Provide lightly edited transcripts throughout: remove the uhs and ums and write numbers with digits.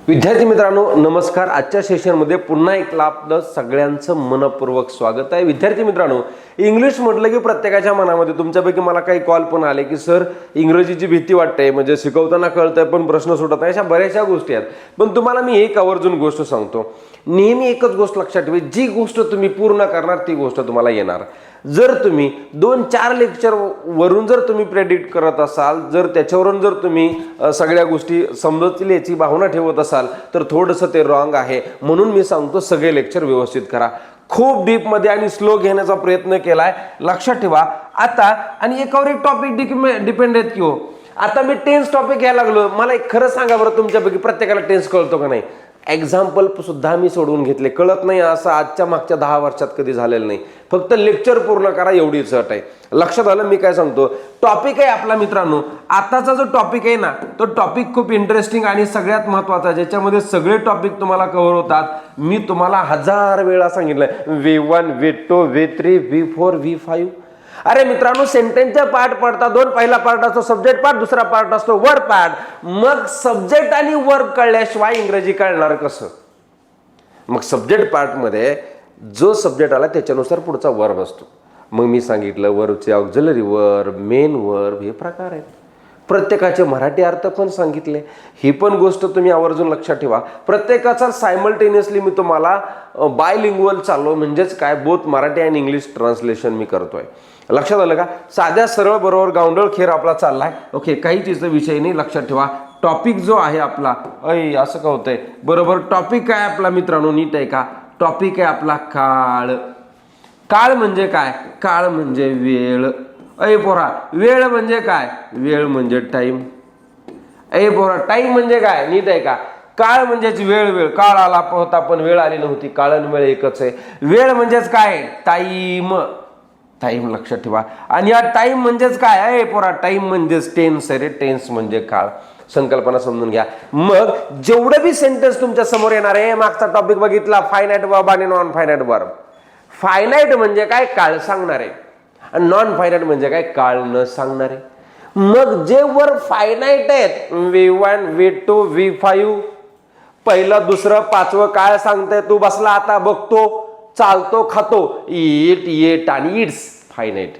विद्यार्थी मित्रांनो नमस्कार. आजच्या सेशनमध्ये पुन्हा एकदा आपलं सगळ्यांचं मनपूर्वक स्वागत आहे. विद्यार्थी मित्रांनो, इंग्लिश म्हटलं की प्रत्येकाच्या मनामध्ये तुमच्यापैकी मला काही कॉल पण आले की सर इंग्रजीची भीती वाटते, म्हणजे शिकवताना कळतंय पण प्रश्न सुटत नाही, अशा बऱ्याचशा गोष्टी आहेत. पण तुम्हाला मी एक आवर्जून गोष्ट सांगतो, नेहमी एकच गोष्ट लक्षात ठेवा, जी गोष्ट तुम्ही पूर्ण करणार ती गोष्ट तुम्हाला येणार. जर तुम्ही 2-4 लेक्चर वरून जर तुम्ही प्रेडिक्ट करत असाल, जर त्याच्यावरून जर तुम्ही सगळ्या गोष्टी समजतील याची भावना ठेवत असाल तर थोडंसं ते रॉंग आहे. म्हणून मी सांगतो सगळे लेक्चर व्यवस्थित करा. खूप डीप मध्ये आणि स्लो घेण्याचा प्रयत्न केलाय, लक्षात ठेवा. आता आणि एकावर एक टॉपिक डिपेंड आहेत की हो. आता मी टेन्स टॉपिक घ्यायला लागलो, मला एक खरं सांगा बरं, तुमच्यापैकी प्रत्येकाला टेन्स कळतो का नाही? एक्झाम्पल सुद्धा मी सोडवून घेतले, कळत नाही असं आजच्या मागच्या 10 वर्षात कधी झालेलं नाही. फक्त लेक्चर पूर्ण करा एवढीच अट आहे. लक्षात आलं मी काय सांगतो? टॉपिक आहे आपला मित्रांनो, आताचा जो टॉपिक आहे ना, तो टॉपिक खूप इंटरेस्टिंग आणि सगळ्यात महत्वाचा, ज्याच्यामध्ये सगळे टॉपिक तुम्हाला कव्हर होतात. मी तुम्हाला 1000 वेळा सांगितलंय, V1 V2 V3 V4 V5. अरे मित्रांनो, सेंटेन्सचा पार्ट पडता दोन. पहिला पार्ट असतो सब्जेक्ट पार्ट, दुसरा पार्ट असतो वर्ब पार्ट. मग सब्जेक्ट आणि वर्ब कळल्याशिवाय इंग्रजी कळणार कसं? मग सब्जेक्ट पार्ट मध्ये जो सब्जेक्ट आला त्याच्यानुसार पुढचा वर्ब असतो. मग मी सांगितलं वर्बचे ऑक्झिलरी वर्ब, मेन वर्ब हे प्रकार आहेत. प्रत्येकाचे मराठी अर्थ पण सांगितले. ही पण गोष्ट तुम्ही आवर्जून लक्षात ठेवा. प्रत्येकाचा सायमल्टेनियसली मी तुम्हाला बायलिंग्वल चाललो, म्हणजेच काय, बोथ मराठी आणि इंग्लिश ट्रान्सलेशन मी करतोय. लक्षात आलं का? साध्या सरळ बरोबर गावंडळ खेळ आपला चाललाय. ओके, काही चीजचा विषय नाही. लक्षात ठेवा टॉपिक जो आहे आपला, असं का होतंय बरोबर, टॉपिक काय आपला मित्रांनो, नीट आहे का? टॉपिक आहे आपला काळ. काळ म्हणजे काय? काळ म्हणजे वेळ. पोरा, वेळ म्हणजे काय? वेळ म्हणजे टाइम. पोरा, टाइम म्हणजे काय? नीट आहे का? काळ म्हणजेच वेळ. वेळ काळ आला होता पण वेळ आली नव्हती. काळ आणि वेळ एकच आहे. वेळ म्हणजेच काय? टाइम. टाइम लक्षात ठेवा. आणि या टाइम म्हणजेच काय आहे पोरा? टाइम म्हणजेच टेन्स आहे रे. टेन्स म्हणजे काळ. संकल्पना समजून घ्या. मग जेवढे बी सेंटेन्स तुमच्या समोर येणार आहे, मागचा टॉपिक बघितला फायनाइट वर्ब आणि नॉन फायनाइट वर्ब. फायनाइट म्हणजे काय? काळ सांगणार आहे. आणि नॉन फायनाइट म्हणजे काय? काळ न सांगणारे. मग जे वर्ब फायनाइट आहेत, V1 V2 V5, पहिलं दुसरं पाचवं काळ सांगताय, तू बसला आता बघतो, चालतो, खातो, इट येट आणि इट्स फायनाइट.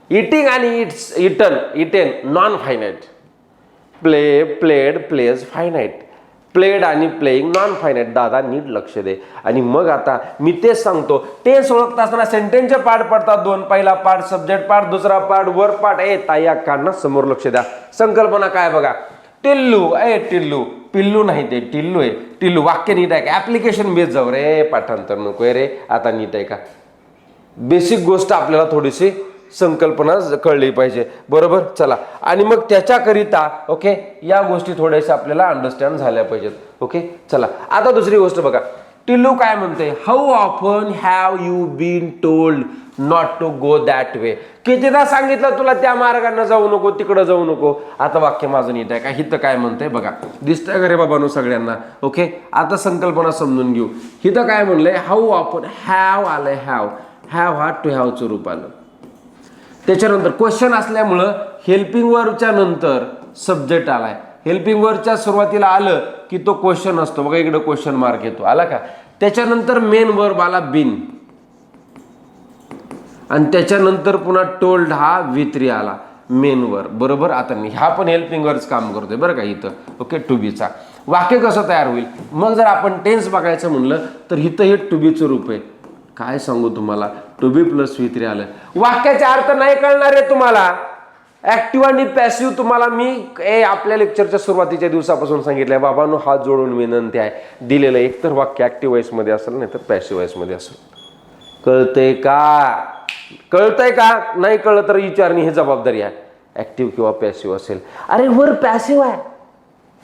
इटिंग आणि eats eaten eaten non finite. Play played plays finite. Played आणि प्लेइंग नॉन फायनाइट. दादा नीट लक्ष दे. आणि मग आता मी तेच सांगतो, टेन्स ओळखता असताना सेंटेन्सचे पार्ट पडतात दोन. पहिला पार्ट सब्जेक्ट पार्ट, दुसरा पार्ट वर्ब पार्ट. ताई अक्कांना समोर लक्ष द्या. संकल्पना काय बघा? टिल्लू. टिल्लू, पिल्लू नाही ते टिल्लू आहे. टिल्लू वाक्य नीट आहे का? ऍप्लिकेशन बेस जाऊ रे, पाठांतर नकोय रे. आता नीट आहे का? बेसिक गोष्ट आपल्याला थोडीशी संकल्पना कळली पाहिजे, बरोबर. चला, आणि मग त्याच्याकरिता ओके या गोष्टी थोड्याशा आपल्याला अंडरस्टँड झाल्या पाहिजेत. ओके, चला आता दुसरी गोष्ट बघा. टिल्लू काय म्हणते? How often have you been told not to go that way? कितीदा सांगितलं तुला त्या मार्गाने जाऊ नको, तिकडं जाऊ नको. आता वाक्य माझं नीट आहे का? हिथं काय म्हणतंय बघा, दिसतंय का रे बाबांनो सगळ्यांना? ओके, आता संकल्पना समजून घेऊ. हिथं काय म्हणलंय? How often. हॅव आलंय. हॅव हा टू हॅवचं रूप आलं. त्याच्यानंतर क्वेश्चन असल्यामुळं हेल्पिंग वर्बच्या नंतर सब्जेक्ट आलाय. हेल्पिंग वर्बच्या सुरुवातीला आलं की तो क्वेश्चन असतो बघा, इकडे क्वेश्चन मार्क येतो, आला का? त्याच्यानंतर मेन वर्ब आला बीन, आणि त्याच्यानंतर पुन्हा टोल्ड हा V3 आला मेन वर्ब, बरोबर. आता मी हा पण हेल्पिंग वर्बच काम करतोय बरं का इथं. ओके, टू बीचा वाक्य कसं तयार होईल? मग जर आपण टेन्स बघायचं म्हणलं तर इथं हे टू बीचं रूप आहे. काय सांगू तुम्हाला, टू बी प्लस V3 आलं. वाक्याचा अर्थ नाही कळणार आहे तुम्हाला. ऍक्टिव्ह आणि पॅसिव्ह तुम्हाला मी आपल्या लेक्चरच्या सुरुवातीच्या दिवसापासून सांगितलंय बाबांनो, हात जोडून विनंती आहे. दिलेलं एकतर वाक्य ऍक्टिव्ह वॉइस मध्ये असेल, नाही तर पॅसिव्ह वॉइस मध्ये असेल. कळतंय का? कळतंय का? नाही कळलं तर विचारणी ही जबाबदारी आहे. ऍक्टिव्ह किंवा पॅसिव्ह असेल. अरे वर पॅसिव्ह आहे,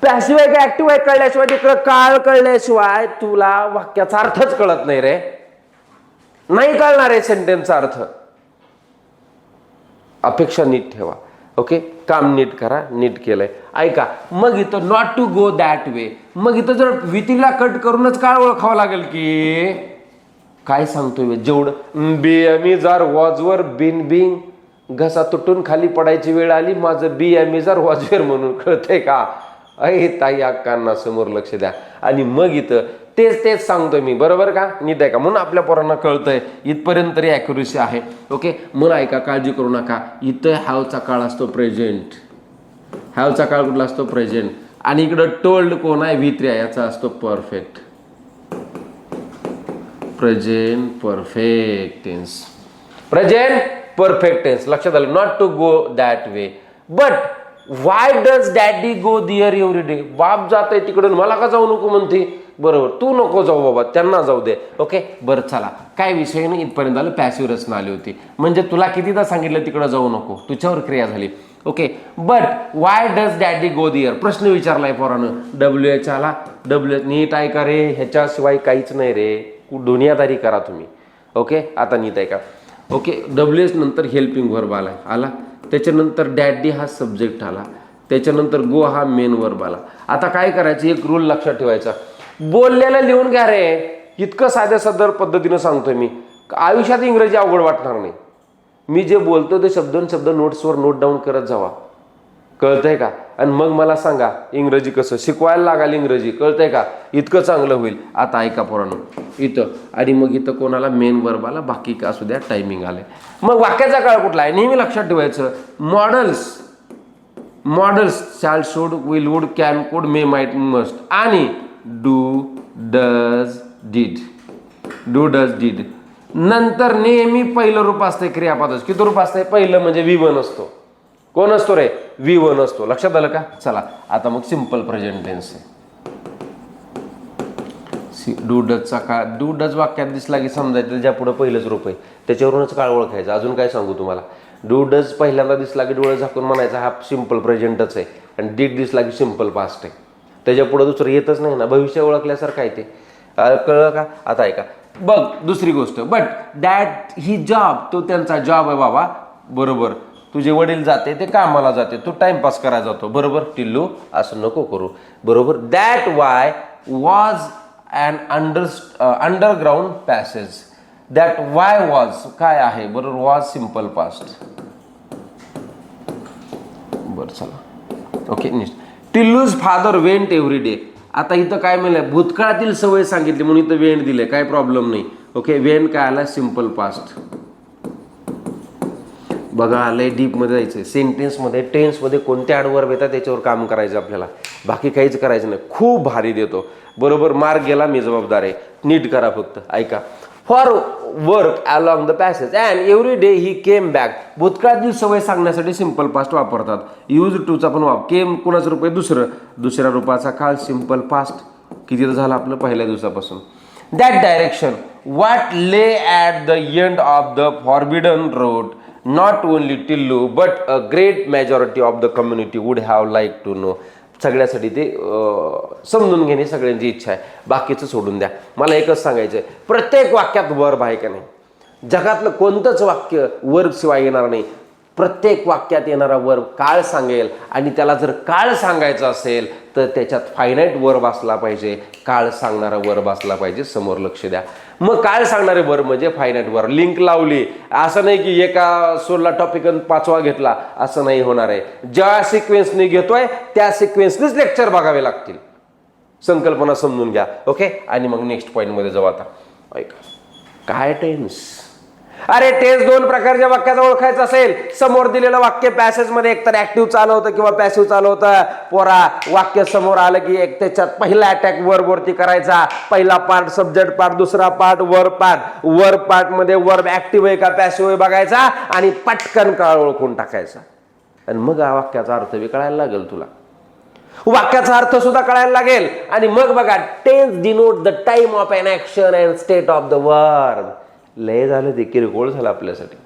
पॅसिव्ह आहे का ऍक्टिव्ह आहे कळल्याशिवाय, तिकडं काळ कळल्याशिवाय तुला वाक्याचा अर्थच कळत नाही रे. नाही कळणार आहे सेंटेन्सचा अर्थ. अपेक्षा नीट ठेवा. ओके, काम नीट करा. नीट केलंय ऐका. मग इथं not to go that way. मग इथं जर V3ला कट करूनच काय ओळखावं लागेल की काय सांगतोय? जेवढं BME जर वॉजवर बिन बिंग, घसा तुटून खाली पडायची वेळ आली, माझं BME जर वॉजवर म्हणून. कळतंय का? अय ताई अक्कांना समोर लक्ष द्या. आणि मग इथं तेच सांगतोय मी, बरोबर का, नीट आहे का, म्हणून आपल्या पोरांना कळतंय इथपर्यंत तरी ॲक्युरेसी आहे. ओके, मग ऐका, काळजी करू नका. इथं हॅवचा काळ असतो प्रेझेंट, हॅवचा काळ कुठला असतो प्रेझेंट, आणि इकडं टोल्ड कोण आहे V3 आहे, याचा असतो perfect, present perfect tense, present perfect tense. लक्षात आलं, not to go that way. But why does daddy go there every day? बाप जात आहे तिकडून, मला का जाऊ नको म्हणते. बरोबर, तू नको जाऊ बाबा, त्यांना जाऊ दे. ओके, बरं चला, काय विषय नाही, इथपर्यंत आलं. पॅसिव्ह रचना आली होती, म्हणजे तुला कितीदा सांगितलं तिकडं जाऊ नको, तुझ्यावर क्रिया झाली. Okay, but why does daddy go there? प्रश्न विचारलाय पोरानं. WH आला. WH नीट ऐका रे, ह्याच्याशिवाय काहीच नाही रे, दुनियादारी करा तुम्ही. ओके, आता नीट ऐका. ओके, WH नंतर हेल्पिंग व्हर्ब आला, त्याच्यानंतर डॅडी हा सब्जेक्ट आला, त्याच्यानंतर गो हा मेन व्हर्ब आला. आता काय करायचं, एक रूल लक्षात ठेवायचा, बोललेलं लिहून घ्या रे. इतकं साध्या सदर पद्धतीनं सांगतोय मी, आयुष्यात इंग्रजी अवघड वाटणार नाही. मी जे बोलतो ते शब्द नोट्सवर नोट डाऊन करत जावा, कळतंय का. आणि मग मला सांगा इंग्रजी कसं शिकवायला लागाल, इंग्रजी कळतंय का, इतकं चांगलं होईल. आता ऐका पोरांनो, इथं आणि मग इथं कोणाला मेन वर्ब आला, बाकी का असू द्या, टायमिंग आले. मग वाक्याचा काळ कुठला आहे नेहमी लक्षात ठेवायचं. Models shall, should, will, would, can, कुड, मे, माइट, मस्ट, आणि डू, डज, डिड. नंतर नेहमी पहिलं रूप असतंय क्रियापदाचं. किती रूप असतंय? पहिलं म्हणजे V1 असतो. कोण असतो रे? V1 असतो. लक्षात आलं का. चला आता मग सिंपल प्रेझेंट टेन्स आहे. डू डजचा काळ, डू डज वाक्यात दिसला की समजायचं त्याच्या पुढे पहिलंच रूप आहे, त्याच्यावरूनच काळ ओळखायचा. अजून काय सांगू तुम्हाला, डू डज पहिल्यांदा दिसला की डोळे झाकून म्हणायचा हा सिंपल प्रेझेंटच आहे, आणि डिड दिसला की सिंपल पास्ट आहे. त्याच्या पुढे दुसरं येतच नाही ना, भविष्य ओळखल्यासारखं आहे ते. कळलं का. आता ऐका, बघ दुसरी गोष्ट, बट दॅट ही जॉब, तो त्यांचा जॉब आहे बाबा, बरोबर. तुझे वडील जाते ते कामाला जाते, तू टाइमपास करायला जातो, बरोबर. टिल्लू असं नको करू, बरोबर. That way was and underground passage. That way was काय आहे, बरोबर. वॉज सिंपल पास्ट, बरं चला. Okay, next. Tillu's father went every day. आता इथं काय मिळालं, भूतकाळातील सवय सांगितली म्हणून इथं वेंट दिले, काय प्रॉब्लेम नाही. ओके, वेंट काय आला, सिंपल पास्ट. बघा आलंय डीप मध्ये जायचंय. सेंटेन्समध्ये, टेन्समध्ये कोणते ॲडवर्ब येतात त्याच्यावर काम करायचं आपल्याला, बाकी काहीच करायचं नाही. खूप भारी देतो, बरोबर. मार्क गेला, मी जबाबदार आहे. नीट करा फक्त. ऐका, for work along the passage and every day he came back. भूतकाळातील सवय सांगण्यासाठी सिंपल पास्ट वापरतात. यूज टूचा पण वापर. केम कुणाचं रूप आहे, दुसऱ्या रूपाचा काळ, सिंपल पास्ट. किती झालं आपलं, पहिल्या दिवसापासून. That direction what lay at the end of the forbidden road. Not only Tillu but a great majority of the community would have like to know. सगळ्यासाठी ते समजून घेणे सगळ्यांची इच्छा आहे, बाकीचं सोडून द्या. मला एकच सांगायचं आहे, प्रत्येक वाक्यात वर्ब आहे का नाही. जगातलं कोणतंच वाक्य वर्ब शिवाय येणार नाही. प्रत्येक वाक्यात येणारा वर्ब काळ सांगेल, आणि त्याला जर काळ सांगायचं असेल तर त्याच्यात फायनाईट वर्ब असला पाहिजे, काळ सांगणारा वर्ब असला पाहिजे. समोर लक्ष द्या. मग काळ सांगणारे वर्ब म्हणजे फायनाईट वर्ब. लिंक लावली, असं नाही की एका सोडला टॉपिक पाचवा घेतला, असं नाही होणार आहे. ज्या सिक्वेन्सने घेतोय त्या सिक्वेन्सनेच लेक्चर बघावे लागतील. संकल्पना समजून घ्या. ओके, आणि मग नेक्स्ट पॉईंटमध्ये जाऊ. आता ऐका, काय टेन्स. अरे टेन्स दोन प्रकारच्या वाक्याचा ओळखायचं असेल, समोर दिलेलं वाक्य पॅसेजमध्ये एकतर ऍक्टिव्ह चालू होतं किंवा पॅसिव्ह चालू होतं. पोरा, वाक्य समोर आलं की एक त्याच्यात पहिला अटॅक वर्ब वरती करायचा. पहिला पार्ट सब्जेक्ट पार्ट, दुसरा part verb part. Verb part मध्ये वर्ब ऍक्टिव्ह आहे का पॅसिव्ह आहे बघायचा, आणि पटकन काळ ओळखून टाकायचा. आणि मग वाक्याचा अर्थ बी कळायला लागेल तुला, वाक्याचा अर्थ सुद्धा कळायला लागेल. आणि मग बघा, tense denote the time of an action and state of the verb. लय झालं ते, किरकोळ झालं आपल्यासाठी.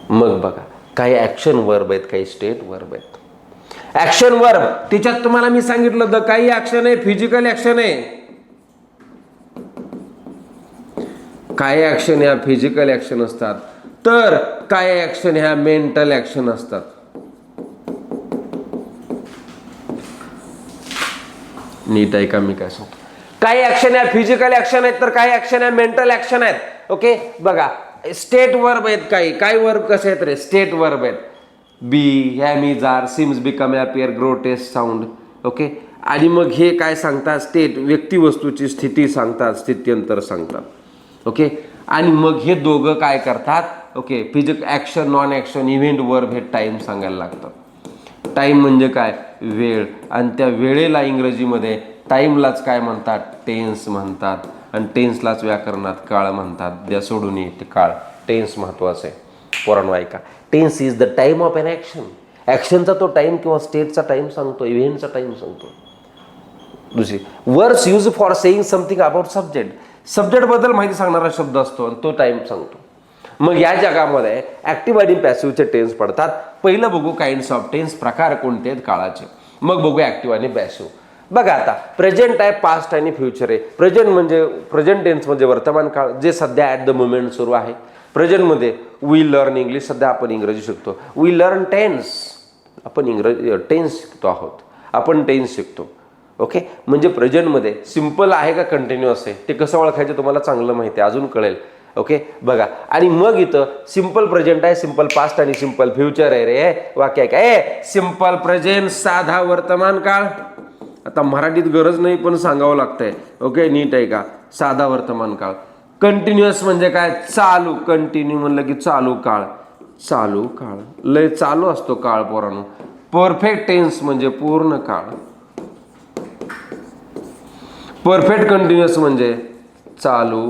मग बघा, काही ऍक्शन वर्ब आहेत, काही स्टेट वर्ब आहेत. ऍक्शन वर्ब तिच्यात तुम्हाला मी सांगितलं तर काही ऍक्शन आहे फिजिकल ऍक्शन आहे, काही ऍक्शन ह्या फिजिकल ऍक्शन असतात, तर काही ऍक्शन ह्या मेंटल ऍक्शन असतात. नीट ऐका मी काय सांगतो. काही ऍक्शन आहे फिजिकल ऍक्शन आहेत, तर काही ऍक्शन आहे मेंटल ऍक्शन आहेत. ओके, बघा स्टेट वर्ब आहेत काही. काही वर्ब कसे आहेत रे, स्टेट वर्ब आहेत. Be, am is are, seems, become, appear, grow, taste, sound. Okay. आणि मग हे काय सांगतात, स्टेट व्यक्ती वस्तूची स्थिती सांगतात, स्थित्यंतर सांगतात. ओके. आणि मग हे दोघं काय करतात, okay, action, non action, event, verb हे टाईम सांगायला लागतात. टाईम म्हणजे काय, वेळ. आणि त्या वेळेला इंग्रजीमध्ये टाईमलाच काय म्हणतात, टेन्स म्हणतात. आणि टेन्सलाच व्याकरणात काळ म्हणतात. द्या सोडून येते काळ, टेन्स महत्वाचं आहे. पोरांनो ऐका, tense is the time of an action. ॲक्शनचा तो टाइम किंवा स्टेटचा टाइम सांगतो, इव्हेंटचा टाइम सांगतो. दुसरी, words use for saying something about subject. सब्जेक्टबद्दल माहिती सांगणारा शब्द असतो आणि तो टाइम सांगतो. मग या जगामध्ये ऍक्टिव्ह आणि पॅसिव्हचे टेन्स पडतात. पहिलं बघू काइंड्स ऑफ टेन्स, प्रकार कोणते आहेत काळाचे. मग बघू ऍक्टिव्ह आणि पॅसिव्ह. बघा आता प्रेझेंट आहे, पास्ट आणि फ्युचर आहे. प्रेझेंट टेन्स म्हणजे वर्तमान काळ, जे सध्या ॲट द मोमेंट सुरू आहे. प्रेझेंटमध्ये वी लर्न इंग्लिश, सध्या आपण इंग्रजी शिकतो. वी लर्न टेन्स, आपण इंग्रजी टेन्स शिकतो आहोत, आपण टेन्स शिकतो. ओके. म्हणजे प्रेझेंटमध्ये सिम्पल आहे का कंटिन्युअस आहे ते कसं ओळखायचं तुम्हाला चांगलं माहिती आहे, अजून कळेल. ओके. बघा, आणि मग इथं सिम्पल प्रेझेंट आहे, सिम्पल पास्ट आणि सिम्पल फ्युचर आहे रे. वाक्य आहे काय, सिम्पल प्रेझेंट साधा वर्तमान काळ. आता मराठीत गरज नाही पण सांगावं लागतंय. ओके, नीट आहे का, साधा वर्तमान काळ. कंटिन्युअस म्हणजे काय, चालू. कंटिन्यू म्हणलं की चालू काळ, चालू काळ, लय चालू असतो काळ पोरांनो. परफेक्ट टेन्स म्हणजे पूर्ण काळ. परफेक्ट कंटिन्युअस म्हणजे चालू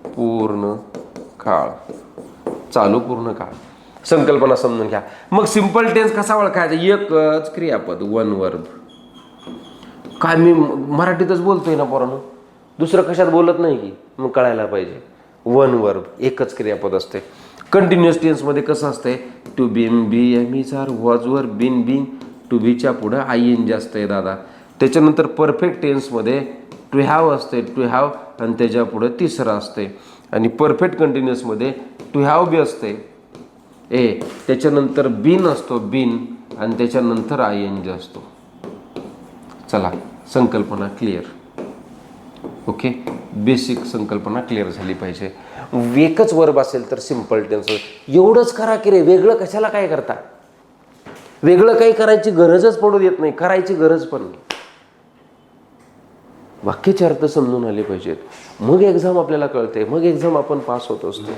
पूर्ण काळ, चालू पूर्ण काळ. संकल्पना समजून घ्या. मग सिंपल टेन्स कसा ओळखायचा, एकच क्रियापद, वन वर्ब. काय मी मराठीतच बोलतोय ना पोरांनो, दुसरं कशात बोलत नाही की, मग कळायला पाहिजे. वन वर्ब, एकच क्रियापद असते. कंटिन्युअस टेन्समध्ये कसं असतंय, to be, be, am is are, was were, been, being. To बीच्या पुढं आय एन जी असतंय दादा. त्याच्यानंतर परफेक्ट टेन्समध्ये टू हॅव असते, टू हॅव आणि त्याच्या पुढे तिसरं असते. आणि परफेक्ट कंटिन्युअसमध्ये टू हॅव बी असते ए, त्याच्यानंतर बीन असतो, बीन, आणि त्याच्यानंतर आय एन जी असतो. चला, संकल्पना क्लिअर. ओके, बेसिक संकल्पना क्लिअर झाली पाहिजे. एकच वर्ब असेल तर सिम्पल टेन्स. एवढंच करा की रे, वेगळं कशाला काय करता, वेगळं काही करायची गरजच पडू देत नाही, करायची गरज पण नाही. वाक्याचे अर्थ समजून आले पाहिजेत, मग एक्झाम आपल्याला कळते, मग एक्झाम आपण पास होत असतो.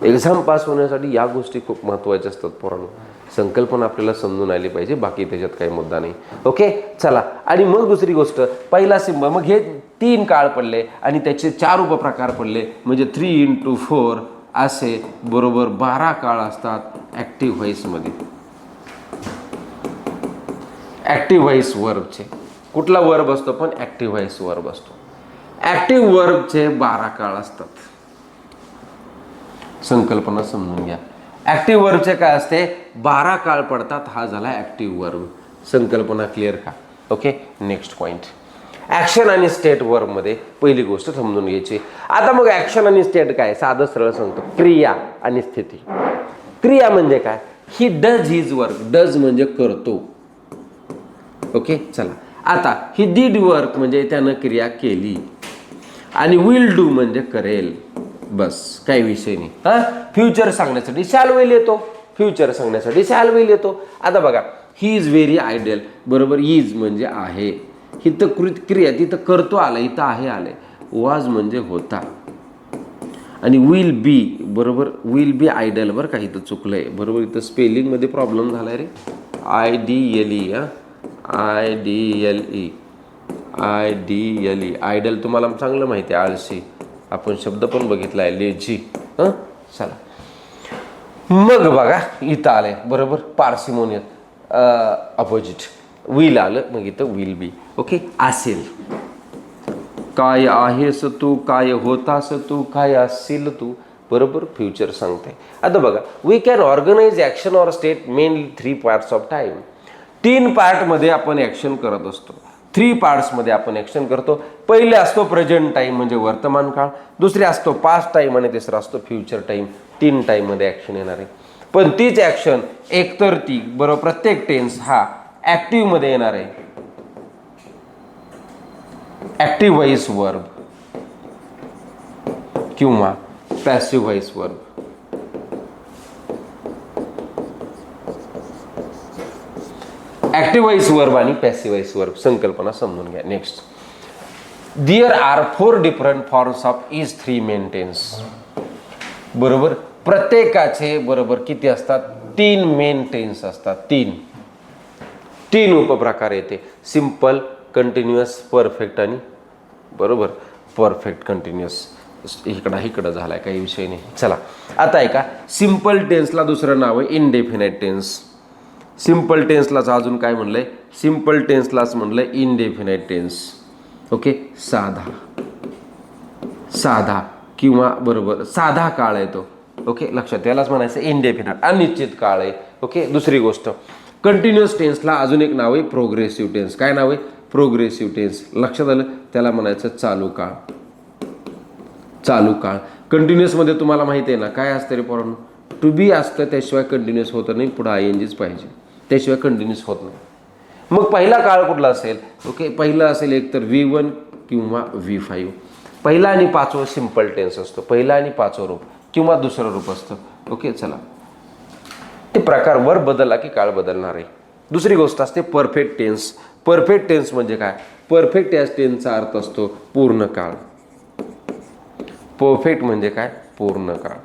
एक्झाम पास होण्यासाठी या गोष्टी खूप महत्त्वाच्या असतात पोरांनो. संकल्पना आपल्याला समजून आली पाहिजे, बाकी त्याच्यात काही मुद्दा नाही. ओके, चला. आणि मग दुसरी गोष्ट, पहिला सिम्बल, मग हे 3 काळ पडले आणि त्याचे 4 उपप्रकार पडले, म्हणजे 3 into 4 असे बरोबर 12 काळ असतात ॲक्टिव्ह व्हॉइसमध्ये. ॲक्टिव्ह व्हॉइस वर्बचे कुठला वर्ब असतो, पण ॲक्टिव्ह व्हॉइस वर्ब असतो. ॲक्टिव्ह वर्बचे 12 काळ असतात. संकल्पना समजून घ्या. ॲक्टिव्ह वर्बचे काय असते, 12 काळ पडतात. हा झाला ॲक्टिव्ह वर्ब. संकल्पना क्लिअर का. Okay, next point. ॲक्शन आणि स्टेट वर्बमध्ये पहिली गोष्ट समजून घ्यायची. आता मग ॲक्शन आणि स्टेट काय, साधं सरळ सांगतो, क्रिया आणि स्थिती. क्रिया म्हणजे काय, he does his work. Does म्हणजे करतो. ओके, चला. आता ही डीड वर्क म्हणजे त्यानं क्रिया केली. आणि विल डू म्हणजे करेल. बस, काही विषय नाही. फ्युचर सांगण्यासाठी शॅल विल येतो, फ्युचर सांगण्यासाठी शॅल विल येतो. आता बघा, ही इज व्हेरी आयडियल, बरोबर. इज म्हणजे आहे, इथं क्रिया, तिथं करतो आलं, इथं आहे आले. वाज म्हणजे होता. आणि विल बी, बरोबर. विल बी आयडियल, बरं का, इथं चुकलंय, बरोबर. इथं स्पेलिंगमध्ये प्रॉब्लेम झालाय रे. IDLE, IDLE, आयडियल तुम्हाला चांगलं माहिती आहे. आळशी, आपण शब्द पण बघितला आहे, लेझी. चला, मग बघा इथं आलंय, बरोबर. Parsimonious, opposite. विल आलं, मग इथं विल बी. ओके, असेल. काय आहेस तू, काय होतास तू, काय असेल तू, बरोबर. फ्युचर सांगते. आता बघा, we can organize action or state mainly 3 parts of time. 3 पार्टमध्ये आपण ॲक्शन करत असतो. 3 पार्ट्समध्ये आपण ॲक्शन करतो. पहिले असतो प्रेझेंट टाईम म्हणजे वर्तमान काळ, दुसरे असतो पास्ट टाईम आणि तिसरा असतो फ्युचर टाईम. 3 टाईममध्ये ॲक्शन येणार आहे. पण तीच ॲक्शन एकतर ती, बरोबर, प्रत्येक टेन्स हा ॲक्टिव्हमध्ये येणार आहे. ॲक्टिव्ह व्हॉइस वर्ब किंवा passive voice verb. Active voice verb आणि पॅसिव्ह व्हॉइस वर्ब संकल्पना समजून घ्या. Next, there are 4 different forms of is 3 main tense. बरोबर, प्रत्येकाचे बरोबर किती असतात? 3 मेन टेन्स असतात. 3 उपप्रकार येते, सिंपल, कंटिन्युअस, परफेक्ट आणि बरोबर परफेक्ट कंटिन्युअस. इकडं झालाय, काही विषय नाही. चला आता ऐका, सिंपल टेन्सला दुसरं नाव आहे इनडेफिनाइट टेन्स. सिंपल टेन्सलाच अजून काय म्हणलंय? सिंपल टेन्सलाच म्हणलंय इनडेफिनाइट टेन्स. ओके, साधा किंवा बरोबर साधा काळ आहे तो. ओके, लक्षात, त्यालाच म्हणायचं इनडेफिनाइट, अनिश्चित काळ आहे. ओके, दुसरी गोष्ट, कंटिन्युअस टेन्सला अजून एक नाव आहे प्रोग्रेसिव्ह टेन्स. काय नाव आहे? Progressive tense. लक्षात आलं? त्याला म्हणायचं चालू काळ. कंटिन्युअस मध्ये तुम्हाला माहिती आहे ना काय असतं रे पोरांनो? टू बी असतं, त्याशिवाय कंटिन्युअस होत नाही, पुढे आयएनजीच पाहिजे, त्याशिवाय कंटिन्युअस होत नाही. मग पहिला काळ कुठला असेल? ओके, पहिला असेल एक तर V1 किंवा V5. पहिला आणि पाचवं सिंपल टेन्स असतो, पहिला आणि पाचवं रूप किंवा दुसरं रूप असतं. ओके, चला, ते प्रकार वर बदलला की काळ बदलणार आहे. दुसरी गोष्ट असते परफेक्ट टेन्स. परफेक्ट टेन्स म्हणजे काय? परफेक्ट या टेन्सचा अर्थ असतो पूर्ण काळ. परफेक्ट म्हणजे काय? पूर्ण काळ.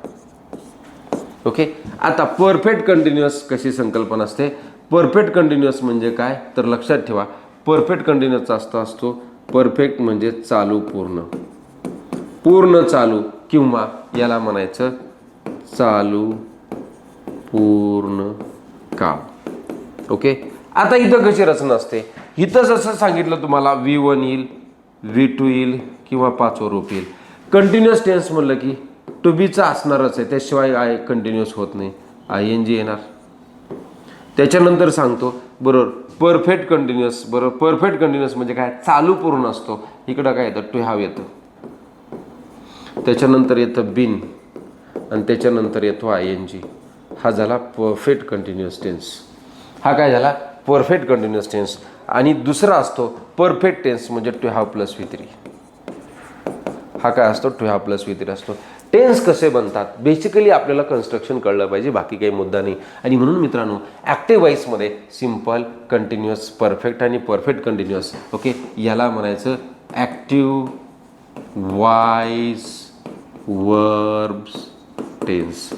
ओके, आता परफेक्ट कंटिन्युअस कशी संकल्पना असते? परफेक्ट कंटिन्युअस म्हणजे काय तर लक्षात ठेवा, परफेक्ट कंटिन्युअसचा असतो परफेक्ट म्हणजे चालू, पूर्ण चालू किंवा याला म्हणायचं चालू पूर्ण काळ. ओके, आता इथं कशी रचना असते? इथं जसं सांगितलं तुम्हाला V1 येईल, V2 येईल किंवा पाचवं रूप येईल. कंटिन्युअस टेन्स म्हणलं की टू बीचा असणारच आहे, त्याशिवाय कंटिन्युअस होत नाही, ING येणार. त्याच्यानंतर सांगतो बरोबर परफेक्ट कंटिन्युअस. बरोबर, परफेक्ट कंटिन्युअस म्हणजे काय? चालू पूर्ण असतो. इकडं काय येतं? टू हॅव येतं, त्याच्यानंतर येतं बीन आणि त्याच्यानंतर येतो ING. हा झाला परफेक्ट कंटिन्युअस टेन्स. हा काय झाला? Perfect continuous tense. आणि दुसरा असतो परफेक्ट टेन्स म्हणजे टू हॅव प्लस V3. हा काय असतो? टू हॅव प्लस V3 असतो. टेन्स कसे बनतात बेसिकली आपल्याला कन्स्ट्रक्शन कळलं पाहिजे, बाकी काही मुद्दा नाही. आणि म्हणून मित्रांनो ॲक्टिव्ह व्हॉइसमध्ये सिंपल, कंटिन्युअस, परफेक्ट आणि परफेक्ट कंटिन्युअस. ओके, याला म्हणायचं active voice verbs tense.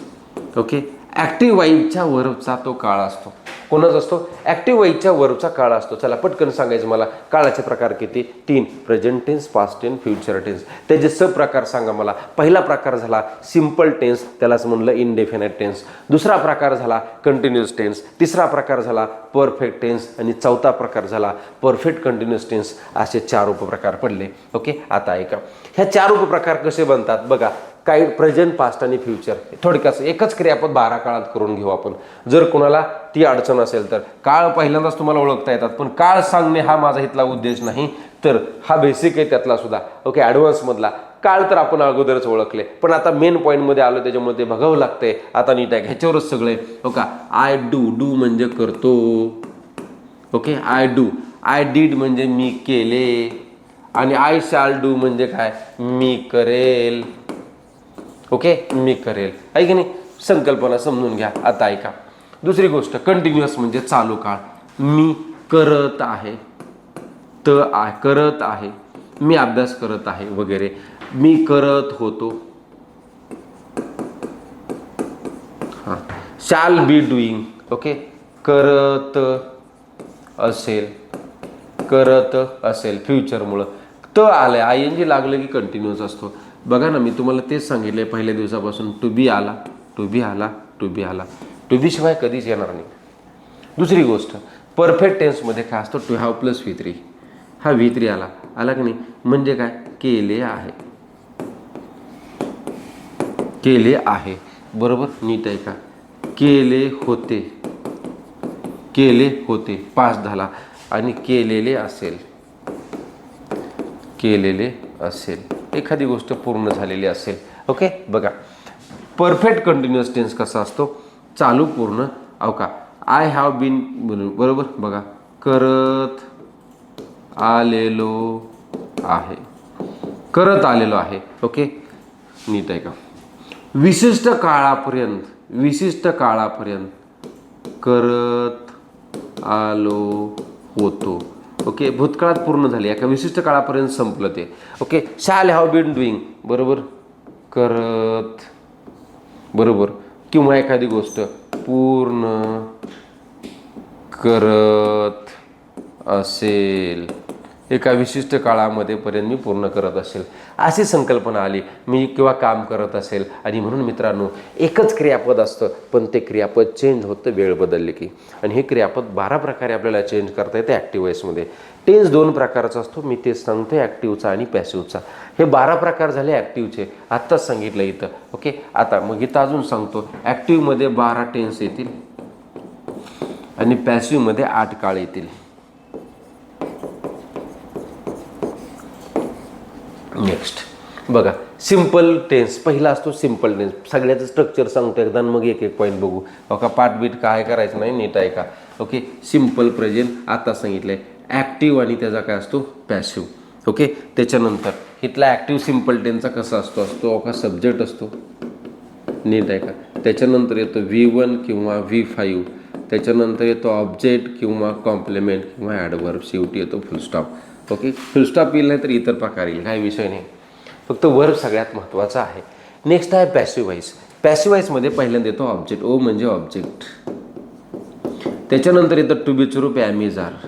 Okay, active व्हॉइसच्या वर्बचा तो काळ असतो. कोणाचा असतो? ॲक्टिव्ह व्हॉइसच्या वर्बचा काळ असतो. चला पटकन सांगायचं मला, काळाचे प्रकार किती? 3. Present tense, past tense, future tense. त्याचे प्रकार सांगा मला. पहिला प्रकार झाला सिंपल टेन्स, त्यालाच म्हणलं इनडेफिनाइट टेन्स. दुसरा प्रकार झाला कंटिन्युअस टेन्स. तिसरा प्रकार झाला परफेक्ट टेन्स आणि चौथा प्रकार झाला परफेक्ट कंटिन्युअस टेन्स. असे 4 उपप्रकार पडले. ओके, आता ऐका, ह्या 4 उपप्रकार कसे बनतात बघा. काही प्रेझेंट, पास्ट आणि फ्युचर. थोडक्यात एकच क्रियापद 12 काळात करून घेऊ आपण. जर कोणाला ती अडचण असेल तर काळ पहिल्यांदाच तुम्हाला ओळखता येतात, पण काळ सांगणे हा माझा इथला उद्देश नाही, तर हा बेसिक आहे त्यातला सुद्धा. ओके, ॲडव्हान्स मधला काळ तर आपण अगोदरच ओळखले, पण आता मेन पॉईंटमध्ये आलो त्याच्यामुळे ते बघावं लागतंय. आता नीट आहे, ह्याच्यावरच सगळे. हो का, आय डू म्हणजे करतो. ओके, आय डीड म्हणजे मी केले, आणि आय शॅल डू म्हणजे काय? मी करेल. ओके, मी करेल, आहे की नाही? संकल्पना समजून घ्या. आता ऐका, दुसरी गोष्ट कंटिन्युअस म्हणजे चालू काळ. मी करत आहे, करत आहे, मी अभ्यास करत आहे वगैरे. मी करत होतो. हां, शॅल बी डुईंग. ओके, करत असेल फ्युचरमुळं. आलं ING लागलं की कंटिन्युअस असतो. बघा ना, मी तुम्हाला तेच सांगितले पहिल्या दिवसापासून. टू बी आला. टू बी शिवाय कधीच येणार नाही. दुसरी गोष्ट, परफेक्ट टेन्समध्ये काय असतो? To have plus V3. हा V3 आला की नाही म्हणजे काय? केले आहे. बरोबर, नीट आहे का? केले होते पास्ट झाला, आणि केलेले असेल एखादी गोष्ट पूर्ण झालेली असेल. ओके, बघा परफेक्ट कंटिन्युअस टेन्स कसा असतो? चालू पूर्ण. का आय हॅव बीन, बरोबर, बघा करत आलेलो आहे. ओके, नीट आहे का? विशिष्ट काळापर्यंत करत आलो होतो. ओके, भूतकाळात पूर्ण झाली, एका विशिष्ट काळापर्यंत संपलं ते. Okay, shall have been doing, बरोबर, करत, बरोबर, किंवा एखादी गोष्ट पूर्ण करत असेल, एका विशिष्ट काळामध्ये पर्यंत मी पूर्ण करत असेल, अशी संकल्पना आली. मी किंवा काम करत असेल. आणि म्हणून मित्रांनो, एकच क्रियापद असतं, पण ते क्रियापद चेंज होतं वेळ बदलली की. आणि हे क्रियापद 12 प्रकारे आपल्याला चेंज करता येते ॲक्टिव्ह वॉइसमध्ये. टेन्स 2 प्रकारचा असतो, मी तेच सांगतो, ॲक्टिव्हचा आणि पॅसिव्हचा. हे 12 प्रकार झाले ॲक्टिव्हचे, आत्ताच सांगितलं इथं. ओके, आता मग इथं अजून सांगतो, ॲक्टिव्हमध्ये 12 टेन्स येतील आणि पॅसिव्हमध्ये 8 काळ येतील. नेक्स्ट बघा, सिम्पल टेन्स पहिला असतो. सिम्पल टेन्स सगळ्याचं स्ट्रक्चर सांगतो एकदा, मग एक एक पॉईंट बघू. बघा, पाठबीट काय करायचं नाही, नीट आहे का. ओके, सिम्पल प्रेझेंट आता सांगितलंय, ॲक्टिव्ह आणि त्याचा काय असतो, पॅसिव्ह. ओके, त्याच्यानंतर इथला ॲक्टिव्ह सिम्पल टेन्सचा कसा असतो का सब्जेक्ट असतो, नीट आहे का. त्याच्यानंतर येतो V1 किंवा V5, त्याच्यानंतर येतो ऑब्जेक्ट किंवा कॉम्प्लिमेंट किंवा ॲडवर्ब, शेवटी येतो फुलस्टॉप. ओके, फुलस्टॉप येईल नाही तर इतर प्रकार येईल, काही विषय नाही, फक्त वर्ब सगळ्यात महत्त्वाचा आहे. नेक्स्ट आहे पॅसिव्ह व्हॉइस. पॅसिव्ह व्हॉइसमध्ये पहिल्यांदा येतो ऑब्जेक्ट, ओ म्हणजे ऑब्जेक्ट. त्याच्यानंतर येतं टू बीचं रूप ॲम आर.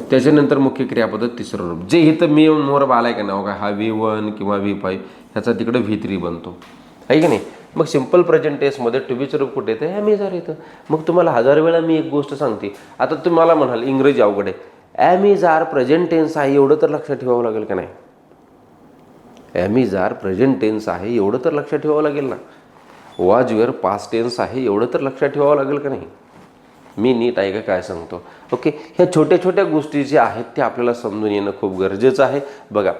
त्याच्यानंतर मुख्य क्रियापद तिसरं रूप, जे इथं मी मोर आलाय का नाव, काय हा V1 किंवा V5, ह्याचा तिकडं V3 बनतो, आहे की नाही. मग सिम्पल प्रेझेंट टेन्समध्ये टू बीचं रूप कुठे येतं, ॲम आर येतं. मग तुम्हाला 1000 वेळा मी एक गोष्ट सांगते, आता तुम्हाला म्हणाल इंग्रजी अवघड आहे, ॲम आर प्रेझेंट टेन्स आहे एवढं तर लक्षात ठेवावं लागेल का नाही. ॲम आर प्रेझेंट टेन्स आहे एवढं तर लक्षात ठेवावं लागेल ना. वॉज युअर पास्ट टेन्स आहे एवढं तर लक्षात ठेवावं लागेल का नाही. मी नीट आहे का काय सांगतो. ओके, ह्या छोट्या छोट्या गोष्टी ज्या आहेत त्या आपल्याला समजून येणं खूप गरजेचं आहे. बघा,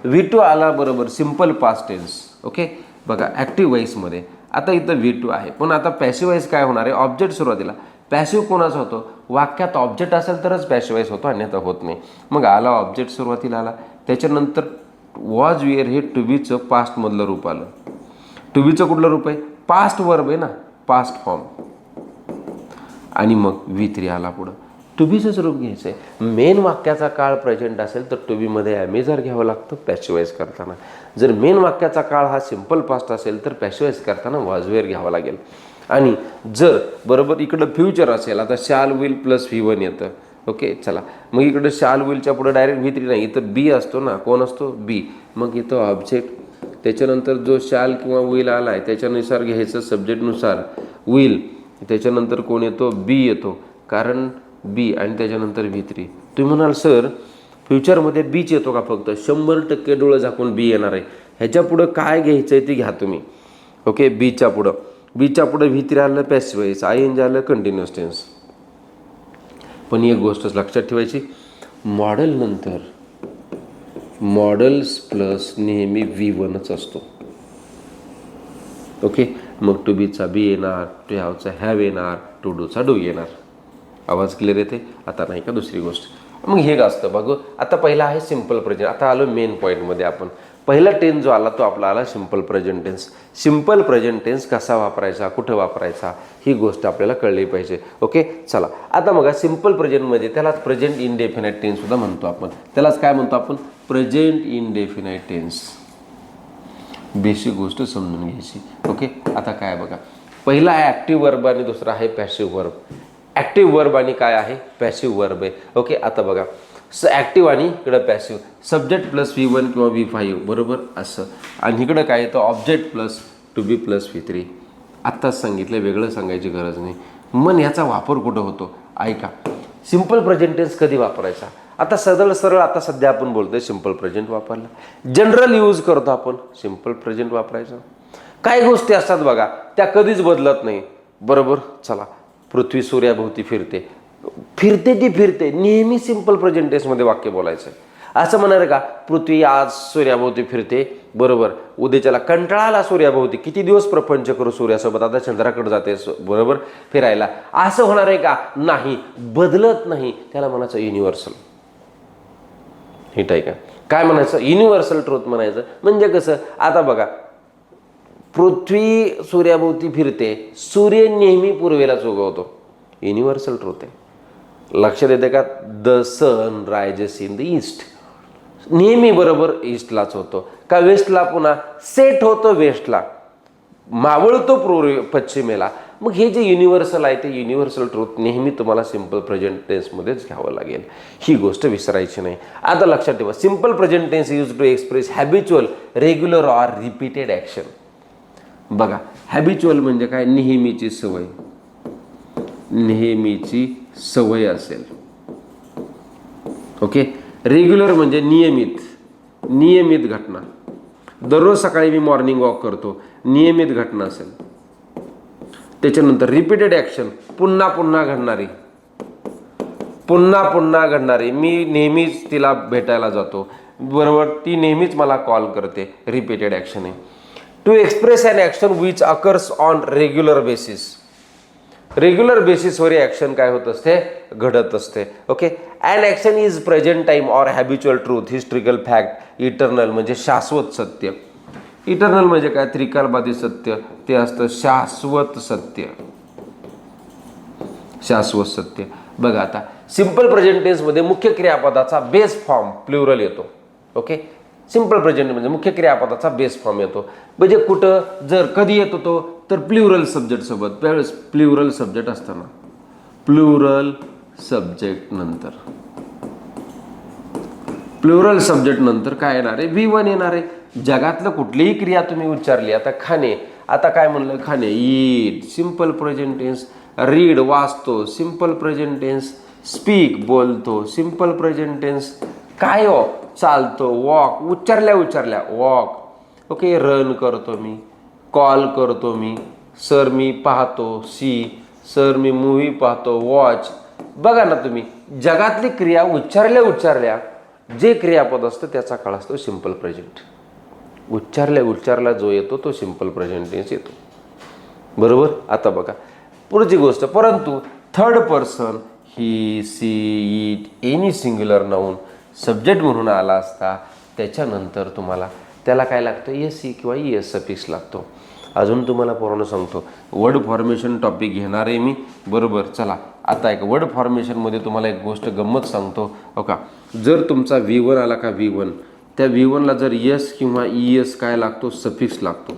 V2 आला बरोबर सिम्पल पास्ट टेन्स. ओके, बघा ॲक्टिव्ह व्हॉइसमध्ये आता इथं V2 आहे, पण आता पॅसिव्ह व्हॉइस काय होणार आहे, ऑब्जेक्ट सुरुवातीला. पॅसिव्ह कोणाचा होतो, वाक्यात ऑब्जेक्ट असेल तरच पॅसिव्ह व्हॉइस होतो, अन्यथा होत नाही. मग आला ऑब्जेक्ट सुरुवातीला आला, त्याच्यानंतर वॉज वेअर हे टू बीचं पास्टमधलं रूप आलं. टू बीचं कुठलं रूप आहे, पास्ट वर्ब आहे ना, पास्ट फॉर्म. आणि मग V3 आला पुढं, टू बीचंच रूप घ्यायचं आहे. मेन वाक्याचा काळ प्रेझेंट असेल तर टू बीमध्ये ॲम आर घ्यावं लागतं पॅसिव्ह व्हॉइस करताना. जर मेन वाक्याचा काळ हा सिम्पल पास्ट असेल तर पॅसिव्ह व्हॉइस करताना वॉज वेअर घ्यावं लागेल. आणि जर बरोबर इकडं फ्युचर असेल, आता शॅल विल प्लस V1 येतं. ओके, चला मग इकडं शॅल विलच्या पुढे डायरेक्ट V3 नाही, इथं बी असतो ना, कोण असतो, बी. मग इथं ऑब्जेक्ट, त्याच्यानंतर जो शॅल किंवा विल आला आहे त्याच्यानुसार घ्यायचं, सब्जेक्टनुसार विल, त्याच्यानंतर कोण येतो, बी येतो, कारण बी, आणि त्याच्यानंतर V3. तुम्ही म्हणाल सर फ्युचरमध्ये बीच येतो का फक्त, 100% डोळं झाकून बी येणार आहे. ह्याच्या पुढं काय घ्यायचं आहे ते घ्या तुम्ही. ओके, बीच्या पुढं V3 आलं पॅसिव्ह व्हॉइस, ING आलं कंटिन्युअस टेन्स. पण एक गोष्ट लक्षात ठेवायची, मॉडेल नंतर मॉडेल्स प्लस नेहमी V1च असतो. ओके, मग टू बीचा बी येणार, टू हॅवचा हॅव येणार, टू डूचा डू येणार. आवाज क्लिअर येते आता नाही का. दुसरी गोष्ट मग हे असतं बघू. आता पहिला आहे सिम्पल प्रेझेंट. आता आलो मेन पॉईंटमध्ये. आपण पहिला टेन्स जो आला तो आपला आला simple present tense. Simple present tense कसा वापरायचा, कुठं वापरायचा, ही गोष्ट आपल्याला कळली पाहिजे. ओके, चला आता बघा सिम्पल प्रेझेंटमध्ये त्यालाच प्रेझेंट इनडेफिनाइट टेन्स सुद्धा म्हणतो आपण. त्यालाच काय म्हणतो आपण, प्रेझेंट इनडेफिनाइट टेन्स. बेसिक गोष्ट समजून घ्यायची. ओके, आता काय बघा, पहिला आहे ॲक्टिव्ह वर्ब आणि दुसरा आहे पॅसिव्ह वर्ब. ॲक्टिव्ह वर्ब आणि काय आहे, पॅसिव्ह वर्ब आहे. ओके, आता बघा ॲक्टिव्ह आणि इकडं पॅसिव्ह, सब्जेक्ट प्लस V1 किंवा V5 बरोबर असं, आणि इकडं काय येतं object plus to be plus V3. आत्ताच सांगितलं, वेगळं सांगायची गरज नाही. मग ह्याचा वापर कुठं होतो ऐका. सिम्पल प्रेझेंट टेन्स कधी वापरायचा, आता सरळ आता सध्या आपण बोलतोय सिम्पल प्रेझेंट वापरला. जनरल यूज करतो आपण सिम्पल प्रेझेंट वापरायचं. काही गोष्टी असतात बघा त्या कधीच बदलत नाही बरोबर. चला, पृथ्वी सूर्याभोवती फिरते, ती फिरते, नेहमी सिम्पल प्रेझेंट टेन्समध्ये वाक्य बोलायचं. असं म्हणणार का, पृथ्वी आज सूर्याभोवती फिरते बरोबर, उद्याच्याला कंटाळाला सूर्याभोवती, किती दिवस प्रपंच करू सूर्यासोबत, आता चंद्राकडे जाते बरोबर फिरायला, असं होणार आहे का, नाही, बदलत नाही. त्याला म्हणायचं युनिव्हर्सल. हिट आहे का, काय म्हणायचं, युनिव्हर्सल ट्रूथ म्हणायचं. म्हणजे कसं, आता बघा पृथ्वी सूर्याभोवती फिरते, सूर्य नेहमी पूर्वेलाच उगवतो. युनिव्हर्सल ट्रूथ आहे. लक्षात येते का? The sun rises in the east, नेहमी बरोबर ईस्टलाच होतो का वेस्टला, पुन्हा सेट होतो वेस्टला, मावळतो पश्चिमेला. मग हे जे युनिव्हर्सल आहे ते युनिव्हर्सल ट्रूथ नेहमी तुम्हाला सिम्पल प्रेझेंट टेन्समध्येच घ्यावं लागेल, ही गोष्ट विसरायची नाही. आता लक्षात ठेवा, simple present tense use to express habitual, regular or repeated action. बघा, हॅबिच्युअल म्हणजे काय? नेहमीची सवय, नेहमीची सवय असेल. ओके. रेग्युलर म्हणजे नियमित, नियमित घटना. दररोज सकाळी मी मॉर्निंग वॉक करतो, नियमित घटना असेल. त्याच्यानंतर रिपीटेड ॲक्शन, पुन्हा पुन्हा घडणारी, पुन्हा पुन्हा घडणारी. मी नेहमीच तिला भेटायला जातो, बरोबर, ती नेहमीच मला कॉल करते, रिपीटेड ॲक्शन आहे. To express an action which occurs on regular basis, regular बेसिसवर ॲक्शन काय होत असते? घडत असते. Okay. An action is present time or habitual truth, historical fact, eternal म्हणजे शाश्वत सत्य. इटर्नल म्हणजे काय? त्रिकालबाधी सत्य, ते असतं शाश्वत सत्य, शाश्वत सत्य. बघा, आता सिम्पल प्रेझेंट टेन्समध्ये मुख्य क्रियापदाचा बेस फॉर्म प्लुरल येतो. ओके. सिम्पल प्रेझेंट म्हणजे मुख्य क्रियापदाचा बेस फॉर्म येतो. म्हणजे कुठं जर कधी येतो तो, तर प्लुरल सब्जेक्ट सोबत. त्यावेळेस प्लुरल सब्जेक्ट असताना, प्लुरल सब्जेक्ट नंतर, प्लुरल सब्जेक्ट नंतर काय येणार आहे? V1 येणार आहे. जगातलं कुठलीही क्रिया तुम्ही उच्चारली, आता खाणे, आता काय म्हणलं? खाणे, ईट, सिम्पल प्रेझेंट टेन्स. रीड, वाचतो, सिम्पल प्रेझेंट टेन्स. स्पीक, बोलतो, सिम्पल प्रेझेंट टेन्स. काय हो? चालतो, वॉक, उच्चारल्या वॉक. ओके. रन करतो मी, कॉल करतो मी, सर मी पाहतो, सी, सर मी मूव्ही पाहतो, वॉच. बघा ना तुम्ही, जगातली क्रिया उच्चारल्या जे क्रियापद असतं त्याचा काळ असतो सिम्पल प्रेझेंट. उच्चारल्या जो येतो तो सिम्पल प्रेझेंट टेन्स येतो, बरोबर. आता बघा पुढची गोष्ट, परंतु third person, he, she, it, any singular noun subject म्हणून आला असता, त्याच्यानंतर तुम्हाला त्याला काय लागतं? एस सी किंवा ES सफिक्स लागतो. अजून तुम्हाला पोरांनो सांगतो, वर्ड फॉर्मेशन टॉपिक घेणार आहे मी, बरोबर. चला, आता एक वर्ड फॉर्मेशनमध्ये तुम्हाला एक गोष्ट गंमत सांगतो. हो का, जर तुमचा V1 आला का, V1, त्या V1ला जर S किंवा ES काय लागतो? सफिक्स लागतो.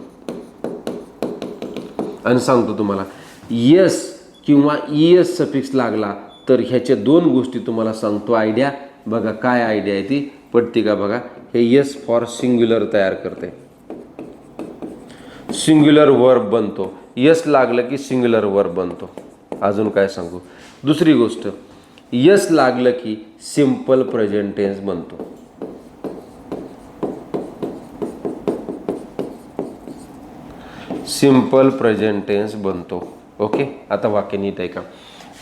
आणि सांगतो तुम्हाला, S किंवा ES सफिक्स लागला तर ह्याच्या दोन गोष्टी तुम्हाला सांगतो आयडिया. बघा काय आयडिया आहे ती, पडती का? बघा, हे S फॉर सिंग्युलर तयार करते, सिंग्युलर वर्ब बनतो. S लागलं की सिंग्युलर वर्ब बनतो. अजून काय सांगू? दुसरी गोष्ट, S लागलं की सिंपल प्रेझेंट टेन्स बनतो. सिंपल प्रेझेंट टेन्स बनतो. ओके. आता वाक्य नीट आहे का?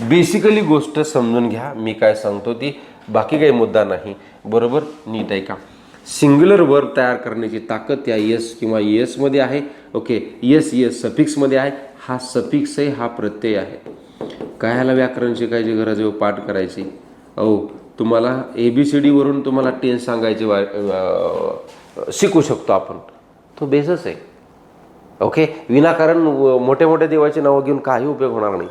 बेसिकली गोष्ट समजून घ्या, मी काय सांगतो ती, बाकी काही मुद्दा नाही, बरोबर. नीट आहे का? सिंग्युलर वर्ब तयार करण्याची ताकद त्या S किंवा ES मध्ये आहे. ओके. ES सफिक्समध्ये आहे. हा सफिक्स आहे, हा प्रत्यय आहे. काय ह्याला व्याकरण शिकायची गरज आहे? पाठ करायची. तुम्हाला ABCD वरून तुम्हाला टेन्स सांगायचे शिकू शकतो आपण, तो बेसच आहे. ओके. विनाकारण मोठे मोठे देवाची नावं घेऊन काही उपयोग होणार नाही.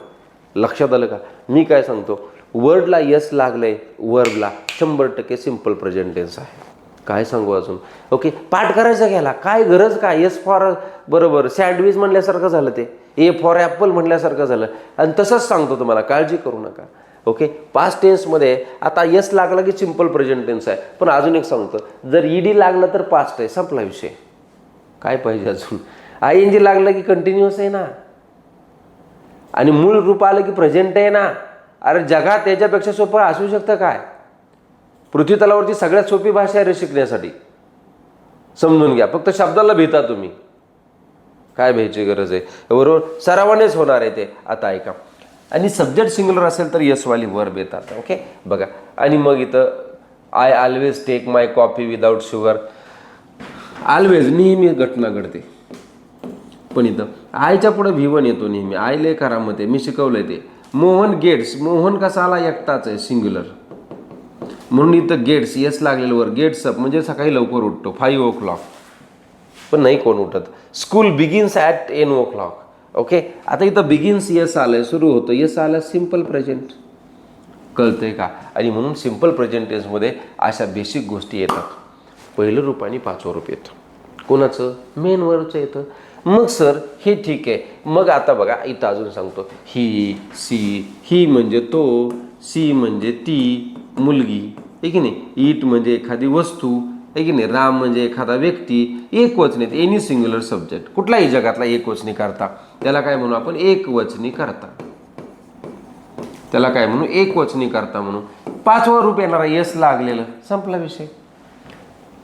लक्षात आलं का? मी काय सांगतो, वर्डला S लागलंय, वर्बला 100% सिंपल प्रेझेंट टेन्स आहे. काय सांगू अजून? ओके. पाठ करायचं घ्यायला काय गरज काय? S फॉर, बरोबर, सँडविच म्हणल्यासारखं झालं, ते A फॉर ॲपल म्हणल्यासारखं झालं. आणि तसंच सांगतो तुम्हाला, काळजी करू नका. ओके. पास्ट टेन्समध्ये आता S लागला की सिंपल प्रेझेंट टेन्स आहे. पण अजून एक सांगतो, जर ED लागलं तर पास्ट आहे, संपला विषय. काय पाहिजे अजून? ING लागलं की कंटिन्युअस आहे ना, आणि मूळ रूप आलं की प्रेझेंट आहे ना. अरे जगात याच्यापेक्षा सोपं असू शकतं काय? पृथ्वी तलावरची सगळ्यात सोपी भाषा आहे शिकण्यासाठी. समजून घ्या. फक्त शब्दाला भिता तुम्ही, काय भ्यायची गरज आहे, बरोबर. सरावानेच होणार आहे ते. आता ऐका, आणि सब्जेक्ट सिंग्युलर असेल तर S वाली वर्ब येतात. ओके. बघा, आणि मग इथं I always take my coffee without sugar. Always, नेहमी घटना घडते. पण इथं आयच्या पुढे V1 येतो नेहमी. आय लय करामते, मी शिकवलंय ते. मोहन गेट्स, मोहन कसा आला? एकटाच आहे, सिंग्युलर. म्हणून इथं गेट्स, S लागलेलं वर, गेट्स अप म्हणजे सकाळी लवकर उठतो, 5 o'clock. पण नाही कोण उठत. School begins at 10 o'clock. Okay. आता इथं बिगिन्स यस आलंय, सुरू होतं, यस आलं, सिम्पल प्रेझेंट. कळतंय का? आणि म्हणून सिम्पल प्रेझेंट टेन्समध्ये अशा बेसिक गोष्टी येतात. पहिलं रूप आणि पाचवं रूप येतं. कोणाचं? मेन वर्बचं येतं. मग सर हे ठीक आहे. मग आता बघा इथं अजून सांगतो, ही, सी, ही म्हणजे तो, सी म्हणजे ती मुलगी, आहे की नाही. इट म्हणजे एखादी वस्तू, आहे की नाही. राम म्हणजे एखादा व्यक्ती. एकवचनी, एनी सिंग्युलर सब्जेक्ट, कुठलाही जगातला एकवचनी करता त्याला काय म्हणू आपण? एकवचनी करता. त्याला काय म्हणू? एकवचनी करता म्हणू. पाचवा रूप येणार आहे यस लागलेलं, संपला विषय.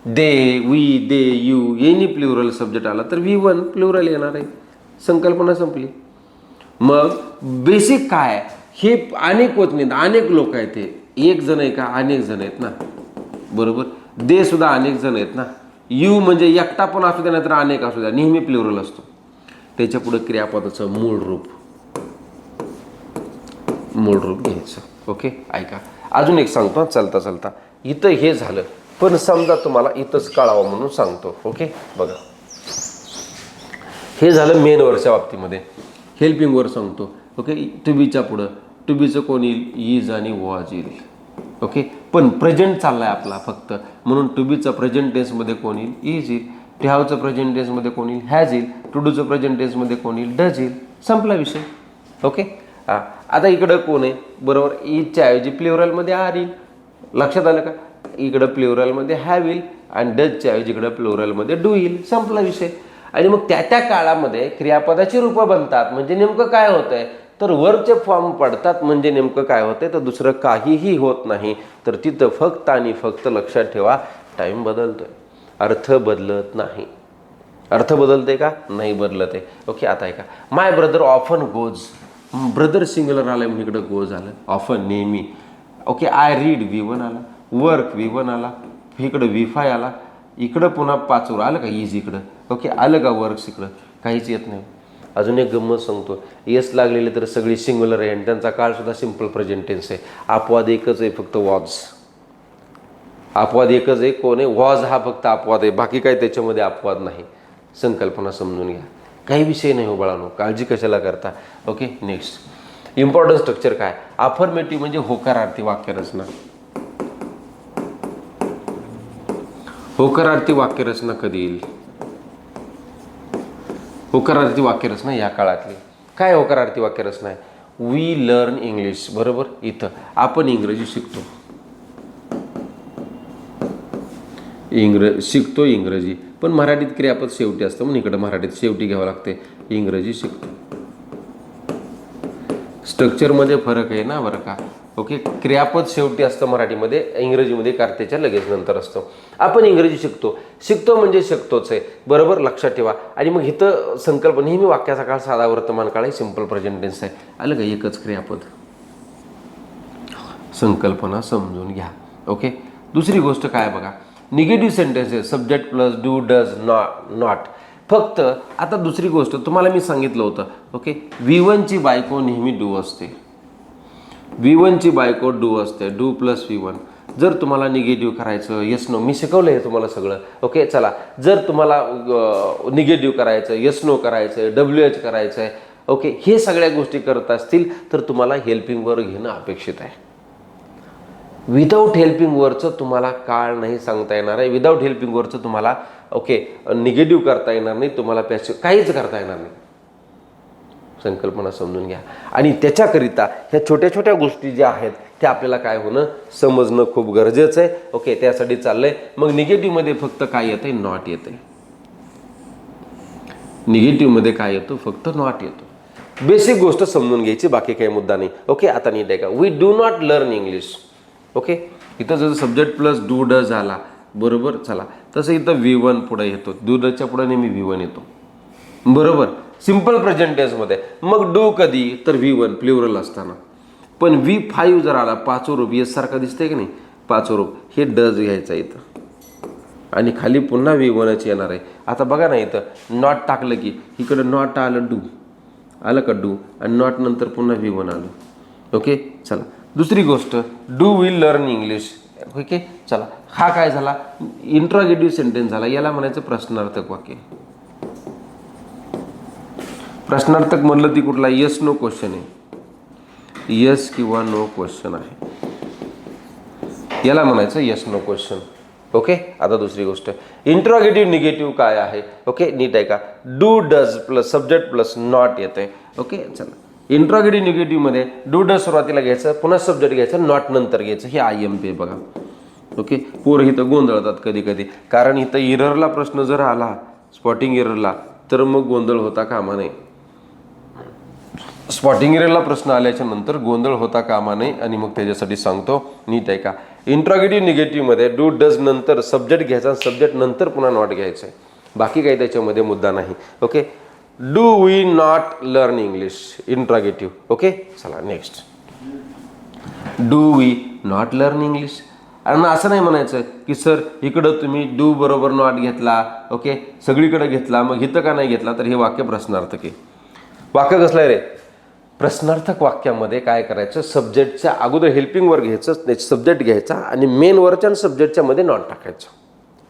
They, we, they, you, any plural subject आला तर V1 प्लुरल येणार आहे. संकल्पना संपली. मग बेसिक काय? हे अनेक वचनी, अनेक लोक आहेत. ते एक जण आहे का? अनेक जण आहेत ना, बरोबर. दे सुद्धा अनेक जण आहेत ना. यू म्हणजे एकटा पण असू द्या, नाहीतर अनेक असू द्या, नेहमी प्लुरल असतो. त्याच्या पुढे क्रियापदाचं मूळ रूप घ्यायचं. ओके. ऐका अजून एक सांगतो चालता चालता. इथं हे झालं, पण समजा तुम्हाला इथंच कळावं म्हणून सांगतो. ओके. बघा, हे झालं मेन वर्डच्या बाबतीमध्ये. हेल्पिंग वर्ड सांगतो. ओके. टू बीच्या पुढं टू बीचं कोण येईल? इज आणि वॉज येईल. ओके. पण प्रेझेंट चाललाय आपला फक्त, म्हणून टू बीचं प्रेझेंट टेन्समध्ये कोण येईल? इज येईल. टू हॅवचं प्रेझेंट टेन्समध्ये कोण येईल? हॅज येईल. टू डूचं प्रेझेंट टेन्समध्ये कोण येईल? डज येईल. संपला विषय. ओके. आता इकडं कोण आहे? बरोबर, इजच्या ऐवजी प्लुरलमध्ये आर येईल. लक्षात आलं का? इकडं प्लुरलमध्ये हॅव येईल आणि डजच्या ऐवजी इकडं प्लुरलमध्ये डू येईल. संपला विषय. आणि मग त्या काळामध्ये क्रियापदाची रूपं बनतात. म्हणजे नेमकं काय होतंय? तर वर्बचे फॉर्म पडतात. म्हणजे नेमकं काय होतंय? तर दुसरं काहीही होत नाही. तर तिथं फक्त आणि फक्त लक्षात ठेवा, टाईम बदलतोय, अर्थ बदलत नाही. अर्थ बदलते का? नाही बदलत आहे. ओके. आता ऐका, my brother often goes. Brother singular आलं म्हणून इकडं गोज आलं. ऑफन नेहमी. ओके. आय रीड V1 आला. वर्क V1 आला. इकडं V5 आला. इकडं पुन्हा पाचवर आलं का? इज इकडं. ओके. आलं का वर्क्स इकडं? काहीच येत नाही. अजून एक गंमत सांगतो, यस लागलेले तर सगळी सिंग्युलर आहे आणि त्यांचा काळ सुद्धा सिम्पल प्रेझेंट टेन्स आहे. अपवाद एकच आहे फक्त, वॉज. अपवाद एकच आहे. कोण आहे? वॉज हा फक्त अपवाद आहे, बाकी काही त्याच्यामध्ये अपवाद नाही. संकल्पना समजून घ्या. काही विषय नाही हो बाळांनो, काळजी कशाला करता. ओके. नेक्स्ट इम्पॉर्टंट स्ट्रक्चर काय? अफर्मेटिव्ह म्हणजे होकारार्थी वाक्यरचना. होकारार्थी वाक्यरचना कधी येईल? होकारार्थी वाक्यरचना या काळातली. काय होकारार्थी वाक्यरचना आहे? We learn English. बरोबर. इथं आपण इंग्रजी शिकतो. शिकतो इंग्रजी, पण मराठीत क्रियापद शेवटी असतं म्हणून इकडं मराठीत शेवटी घ्यावं लागते. इंग्रजी शिकतो. स्ट्रक्चरमध्ये फरक आहे ना बरं का. ओके. क्रियापद शेवटी असतं मराठीमध्ये, इंग्रजीमध्ये कर्त्याच्या लगेच नंतर असतं. आपण इंग्रजी शिकतो. शिकतो म्हणजे शिकतोच आहे. बरोबर. लक्षात ठेवा. आणि मग इथं संकल्प नेहमी वाक्याचा काळ साधा वर्तमान काळ आहे, सिम्पल प्रेझेंट टेन्स आहे. आलं का? एकच क्रियापद. संकल्पना समजून घ्या. ओके. दुसरी गोष्ट काय बघा, negative sentences subject plus do, does, not. फक्त आता दुसरी गोष्ट तुम्हाला मी सांगितलं होतं. ओके. V1 ची बायको नेहमी डू असते. V1 ची बायको डू असते. Do plus V1. जर तुम्हाला निगेटिव्ह करायचं, येस नो, मी शिकवलं हे तुम्हाला सगळं. ओके. चला, जर तुम्हाला निगेटिव्ह करायचं, येस नो करायचं, WH करायचं आहे, ओके, हे सगळ्या गोष्टी करत असतील तर तुम्हाला हेल्पिंग वर्ब घेणं अपेक्षित आहे. विदाऊट हेल्पिंग वर्डचं तुम्हाला काळ नाही सांगता येणार आहे. विदाऊट हेल्पिंग वर्डचं तुम्हाला ओके निगेटिव्ह करता येणार नाही, तुम्हाला पॅसिव्ह काहीच करता येणार नाही. संकल्पना समजून घ्या. आणि त्याच्याकरिता ह्या छोट्या छोट्या गोष्टी ज्या आहेत त्या आपल्याला काय होणं, समजणं खूप गरजेचं आहे. ओके. त्यासाठी चाललंय. मग निगेटिव्हमध्ये फक्त काय येतंय? नॉट येतंय. निगेटिव्हमध्ये काय येतो? फक्त नॉट येतो. बेसिक गोष्ट समजून घ्यायची, बाकी काही मुद्दा नाही. ओके. आता नीट आहे का? We do not learn English. Okay. इथं जसं सब्जेक्ट प्लस डू डज आला, बरोबर. चला, तसं इथं V1 पुढे येतो. डू डजच्या पुढे नेहमी V1 येतो. बरोबर. सिम्पल प्रेझेंट टेन्समध्ये. मग डू कधी? तर V1 प्लुरल असताना. पण V5 जर आला, पाचवं रूप, येस सारखं दिसतंय की नाही, पाचवं रूप, हे डज घ्यायचं इथं आणि खाली पुन्हा V1च येणार आहे. आता बघा ना, इथं नॉट टाकलं की इकडं नॉट आलं, डू आलं का? डू आणि नॉट नंतर पुन्हा V1 आलं. ओके. चला, दुसरी गोष्ट, do will learn English. Okay. चला, हा काय झाला? इंट्रोगेटिव्ह सेंटेन्स झाला. याला म्हणायचं प्रश्नार्थक वाक्य. प्रश्नार्थक म्हणलं ती कुठला येस नो क्वेश्चन आहे, येस किंवा नो क्वेश्चन आहे, याला म्हणायचं येस नो क्वेश्चन. ओके. आता दुसरी गोष्ट, इंट्रोगेटिव्ह निगेटिव्ह काय आहे. ओके, नीट आहे का. Do does plus subject plus not येते. ओके, चला. इंट्रोगेटिव्ह निगेटिव्ह मध्ये डू डज सुरुवातीला घ्यायचं, पुन्हा सब्जेक्ट घ्यायचं, नॉट नंतर घ्यायचं. हे IMP आहे बघा. ओके, पोरं इथं गोंधळतात कधी कधी, कारण इथं इररला प्रश्न जर आला, स्पॉटिंग इररला, तर मग गोंधळ होता कामा नये. स्पॉटिंग एररला प्रश्न आल्याच्या नंतर गोंधळ होता कामा नये. आणि मग त्याच्यासाठी सांगतो, नीट आहे का. इंट्रोगेटिव्ह निगेटिव्ह मध्ये डू डज नंतर सब्जेक्ट घ्यायचा, सब्जेक्ट नंतर पुन्हा नॉट घ्यायचं आहे, बाकी काही त्याच्यामध्ये मुद्दा नाही. Okay. Do we not learn English, interrogative. Okay, चला next. Do we not learn English. आणि असं नाही म्हणायचं की सर इकडं तुम्ही डू बरोबर नॉट घेतला, ओके, सगळीकडे घेतला, मग इथं का नाही घेतला, तर हे वाक्य प्रश्नार्थक आहे. वाक्य कसलं आहे रे. प्रश्नार्थक वाक्यामध्ये काय करायचं, सब्जेक्टच्या अगोदर हेल्पिंग वर्ब घ्यायचं, सब्जेक्ट घ्यायचा आणि मेन वर्बच्या आणि सब्जेक्टच्या मध्ये नॉट टाकायचं.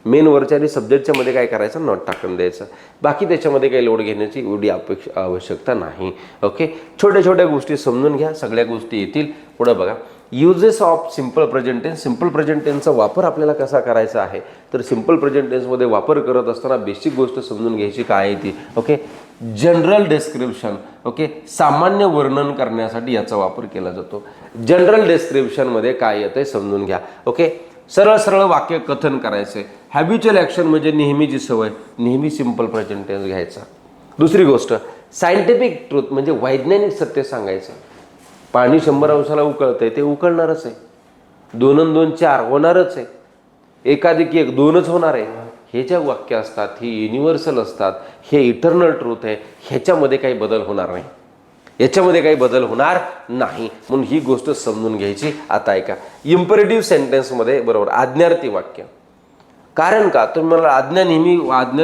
मेन वर्बच्या आणि सब्जेक्टच्या मध्ये काय करायचं, नॉट टाकून द्यायचं. बाकी त्याच्यामध्ये काही लोड घेण्याची एवढी आवश्यकता नाही. ओके, छोट्या छोट्या गोष्टी समजून घ्या, सगळ्या गोष्टी येतील. पुढे बघा, uses of simple present tense. Simple present टेन्सचा वापर आपल्याला कसा करायचा आहे, तर सिम्पल प्रेझेंट टेन्समध्ये वापर करत असताना बेसिक गोष्ट समजून घ्यायची काय आहे ती. Okay, general description. ओके, सामान्य वर्णन करण्यासाठी याचा वापर केला जातो. जनरल डिस्क्रिप्शनमध्ये काय येतंय समजून घ्या. ओके, सरळ सरळ वाक्य कथन करायचे. हॅबिच्युअल ॲक्शन म्हणजे नेहमीची सवय, नेहमी सिम्पल प्रेझेंट टेन्स घ्यायचा. दुसरी गोष्ट, सायंटिफिक ट्रूथ म्हणजे वैज्ञानिक सत्य सांगायचं. पाणी 100 अंशाला उकळतंय, ते उकळणारच आहे. 2 आणि 2 4 होणारच आहे. एकाधिक 1 2च होणार आहे. हे ज्या वाक्य असतात हे युनिव्हर्सल असतात, हे इटर्नल ट्रूथ आहे, ह्याच्यामध्ये काही बदल होणार नाही, याच्यामध्ये काही बदल होणार नाही. म्हणून ही गोष्ट समजून घ्यायची. आता ऐका, इम्परेटिव्ह सेंटेन्समध्ये बरोबर आज्ञार्थी वाक्य. कारण का, तुम्ही मला आज्ञा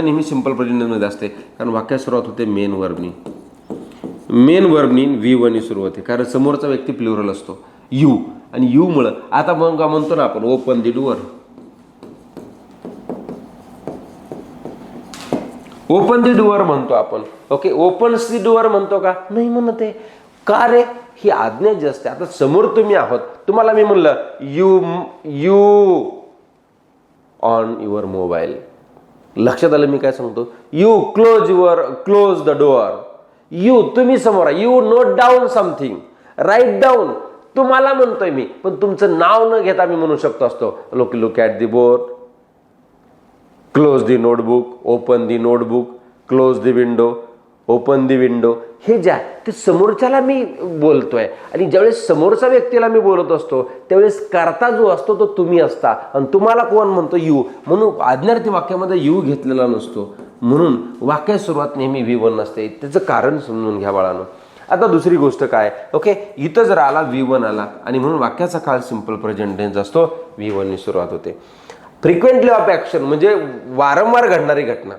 नेहमी सिंपल प्रेझेंटमध्ये असते, कारण वाक्यात सुरुवात होते मेन वर्बनी. मेन वर्बनी V1 सुरू होते, कारण समोरचा व्यक्ती प्लुरल असतो यू, आणि यू मुळे आता मग म्हणतो ना आपण ओपन दी डोअर. ओपन दी डोअर म्हणतो आपण. ओके, ओपन्स दी डोअर म्हणतो का, नाही म्हणत आहे. का रे, ही आज्ञा जी असते. आता समोर तुम्ही आहोत, तुम्हाला मी म्हणलं यू ऑन युअर मोबाईल, लक्षात आलं मी काय सांगतो. You close the door. You तुम्ही समोर, you note down something, right down, तुम्हाला म्हणतोय मी, पण तुमचं नाव न घेता मी म्हणू शकतो असतो look at the board, close the notebook, open the notebook, close the window, open the window. हे ज्या ते समोरच्याला मी बोलतोय, आणि ज्यावेळेस समोरच्या व्यक्तीला मी बोलत असतो त्यावेळेस करता जो असतो तो तुम्ही असता, आणि तुम्हाला कोण म्हणतो यू. म्हणून आज्ञार्थी वाक्यामध्ये यू घेतलेला नसतो, म्हणून वाक्यात सुरुवात नेहमी V1 नसते. त्याचं कारण समजून घ्या बाळांनो. आता दुसरी गोष्ट काय, ओके, इथं जर आला V1 आला, आणि म्हणून वाक्याचा काळ सिंपल प्रेझेंट टेन्स असतो, V1 सुरुवात होते. फ्रिक्वेंटली ऑफ ॲक्शन म्हणजे वारंवार घडणारी घटना,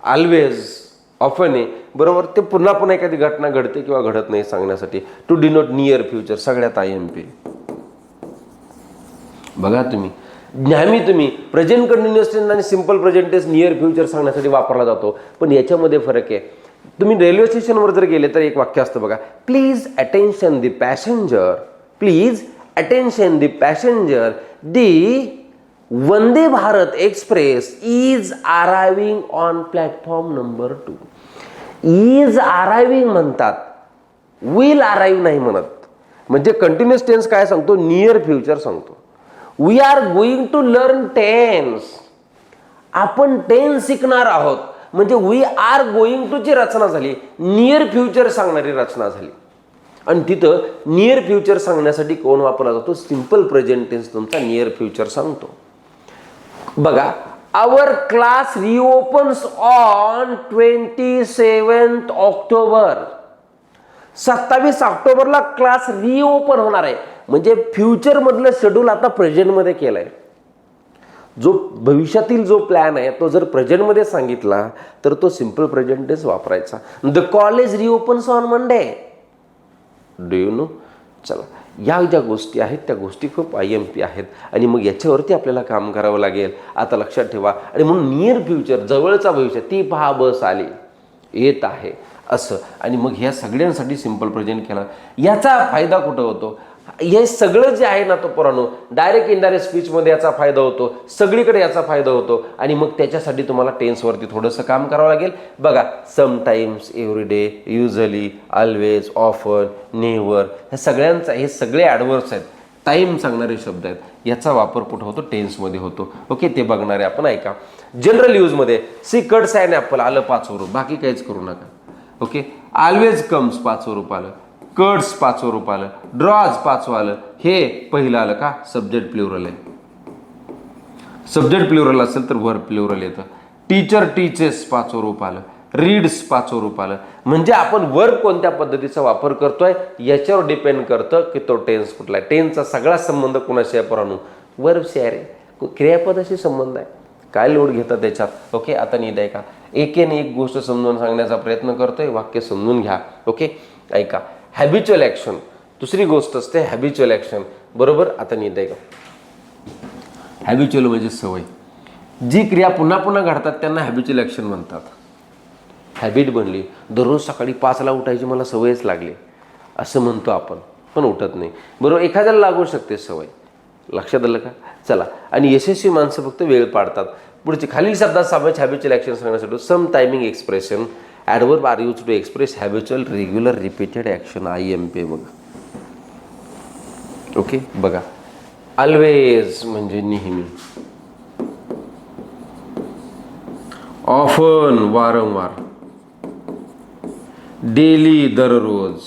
ऑलवेज, ऑफन आहे बरोबर, ते पुन्हा पुन्हा एखादी घटना घडते किंवा घडत नाही सांगण्यासाठी. टू डिनोट नियर फ्युचर सगळ्यात IMP. बघा तुम्ही प्रेझेंट कंटिन्युअस टेन्स आणि simple present tense near future सांगण्यासाठी वापरला जातो, पण याच्यामध्ये फरक आहे. तुम्ही रेल्वे स्टेशनवर जर गेले तर एक वाक्य असतं बघा, please attention the passenger, please attention the passenger, the Vande Bharat express is arriving on platform number 2. Is arriving म्हणतात, विल अराईव्ह नाही म्हणत. म्हणजे कंटिन्युअस टेन्स काय सांगतो, नियर फ्युचर सांगतो. We are going to learn tense, आपण टेन्स शिकणार आहोत, म्हणजे वी आर गोइंग टू ची रचना झाली, नियर फ्युचर सांगणारी रचना झाली. आणि तिथं नियर फ्युचर सांगण्यासाठी कोण वापरला जातो, सिंपल प्रेझेंट टेन्स तुमचा नियर फ्युचर सांगतो. बघा, आवर क्लास रिओपन्स ऑन 27 ऑक्टोबर. 27 ऑक्टोबरला क्लास रिओपन होणार आहे, म्हणजे फ्युचर मधलं शेड्यूल आता प्रेझेंट मध्ये केलंय. जो भविष्यातील जो प्लॅन आहे तो जर प्रेझेंट मध्ये सांगितला तर तो सिंपल प्रेझेंट टेन्स वापरायचा. The college reopens on Monday. Do you know. चला, या ज्या गोष्टी आहेत त्या गोष्टी खूप IMP आहेत, आणि मग याच्यावरती आपल्याला काम करावं लागेल. आता लक्षात ठेवा. आणि म्हणून नियर फ्युचर जवळचा भविष्य, ती पहा बस आली, येत आहे, असं. आणि मग ह्या सगळ्यांसाठी सिम्पल प्रेझेंट केला. याचा फायदा कुठं होतो? हे सगळं जे आहे ना तो पोरांनो, डायरेक्ट इनडायरेक्ट स्पीचमध्ये याचा फायदा होतो, सगळीकडे याचा फायदा होतो. आणि मग त्याच्यासाठी तुम्हाला टेन्सवरती थोडंसं काम करावं लागेल. बघा, sometimes, everyday, usually, always, often, never, ह्या सगळ्यांचा, हे सगळे ॲडवर्ब्स आहेत, टाईम सांगणारे शब्द आहेत. याचा वापर कुठं होतो? टेन्समध्ये होतो. ओके, ते बघणारे आपण. ऐका, जनरल यूजमध्ये सी कट्स अॅन ॲपल आलं 5 वर, बाकी काहीच करू नका. ओके, ऑलवेज कम्स 5 वर आलं, कट्स 5 वर आलं, ड्रॉज 5 आलं. हे पहिलं आलं का? सब्जेक्ट प्लुरल आहे. सब्जेक्ट प्लुरल असेल तर वर्ब प्लुरल येतं. टीचर टीचेस 5 वर आलं, रीड्स 5 वर आलं. म्हणजे आपण वर्ब कोणत्या पद्धतीचा वापर करतोय याच्यावर डिपेंड करतं की तो टेन्स कुठला आहे. टेन्सचा सगळा संबंध कुणाशी आहे पोरांनो? वर्बशी आहे रे, क्रियापदाशी संबंध आहे. काय लोड घेतात त्याच्यात? ओके, आता नीट आहे का? एकेने एक गोष्ट समजून सांगण्याचा प्रयत्न करतोय, वाक्य समजून घ्या. ओके, ऐका, हॅबिच्युअल ॲक्शन, दुसरी गोष्ट असते हॅबिच्युअल ॲक्शन. बरोबर, आता नीट आहे का? हॅबिच्युअल म्हणजे सवय. जी क्रिया पुन्हा पुन्हा घडतात त्यांना हॅबिच्युअल ॲक्शन म्हणतात. हॅबिट बनली, दररोज सकाळी 5ला उठायची मला सवयच लागली असं म्हणतो आपण, पण उठत नाही. बरोबर, एखाद्याला लागू शकते सवय. लक्षात आलं का? चला, आणि यशस्वी माणसं फक्त वेळ पाडतात. पुढचे खालील शब्दात सामायिक हॅबिच्युअल ॲक्शन सांगण्यासाठी some timing expression adverb are use to express habitual regular repeated action. IMP बघा. ओके, बघा, ऑलवेज म्हणजे नेहमी, ऑफन वारंवार, डेली दररोज,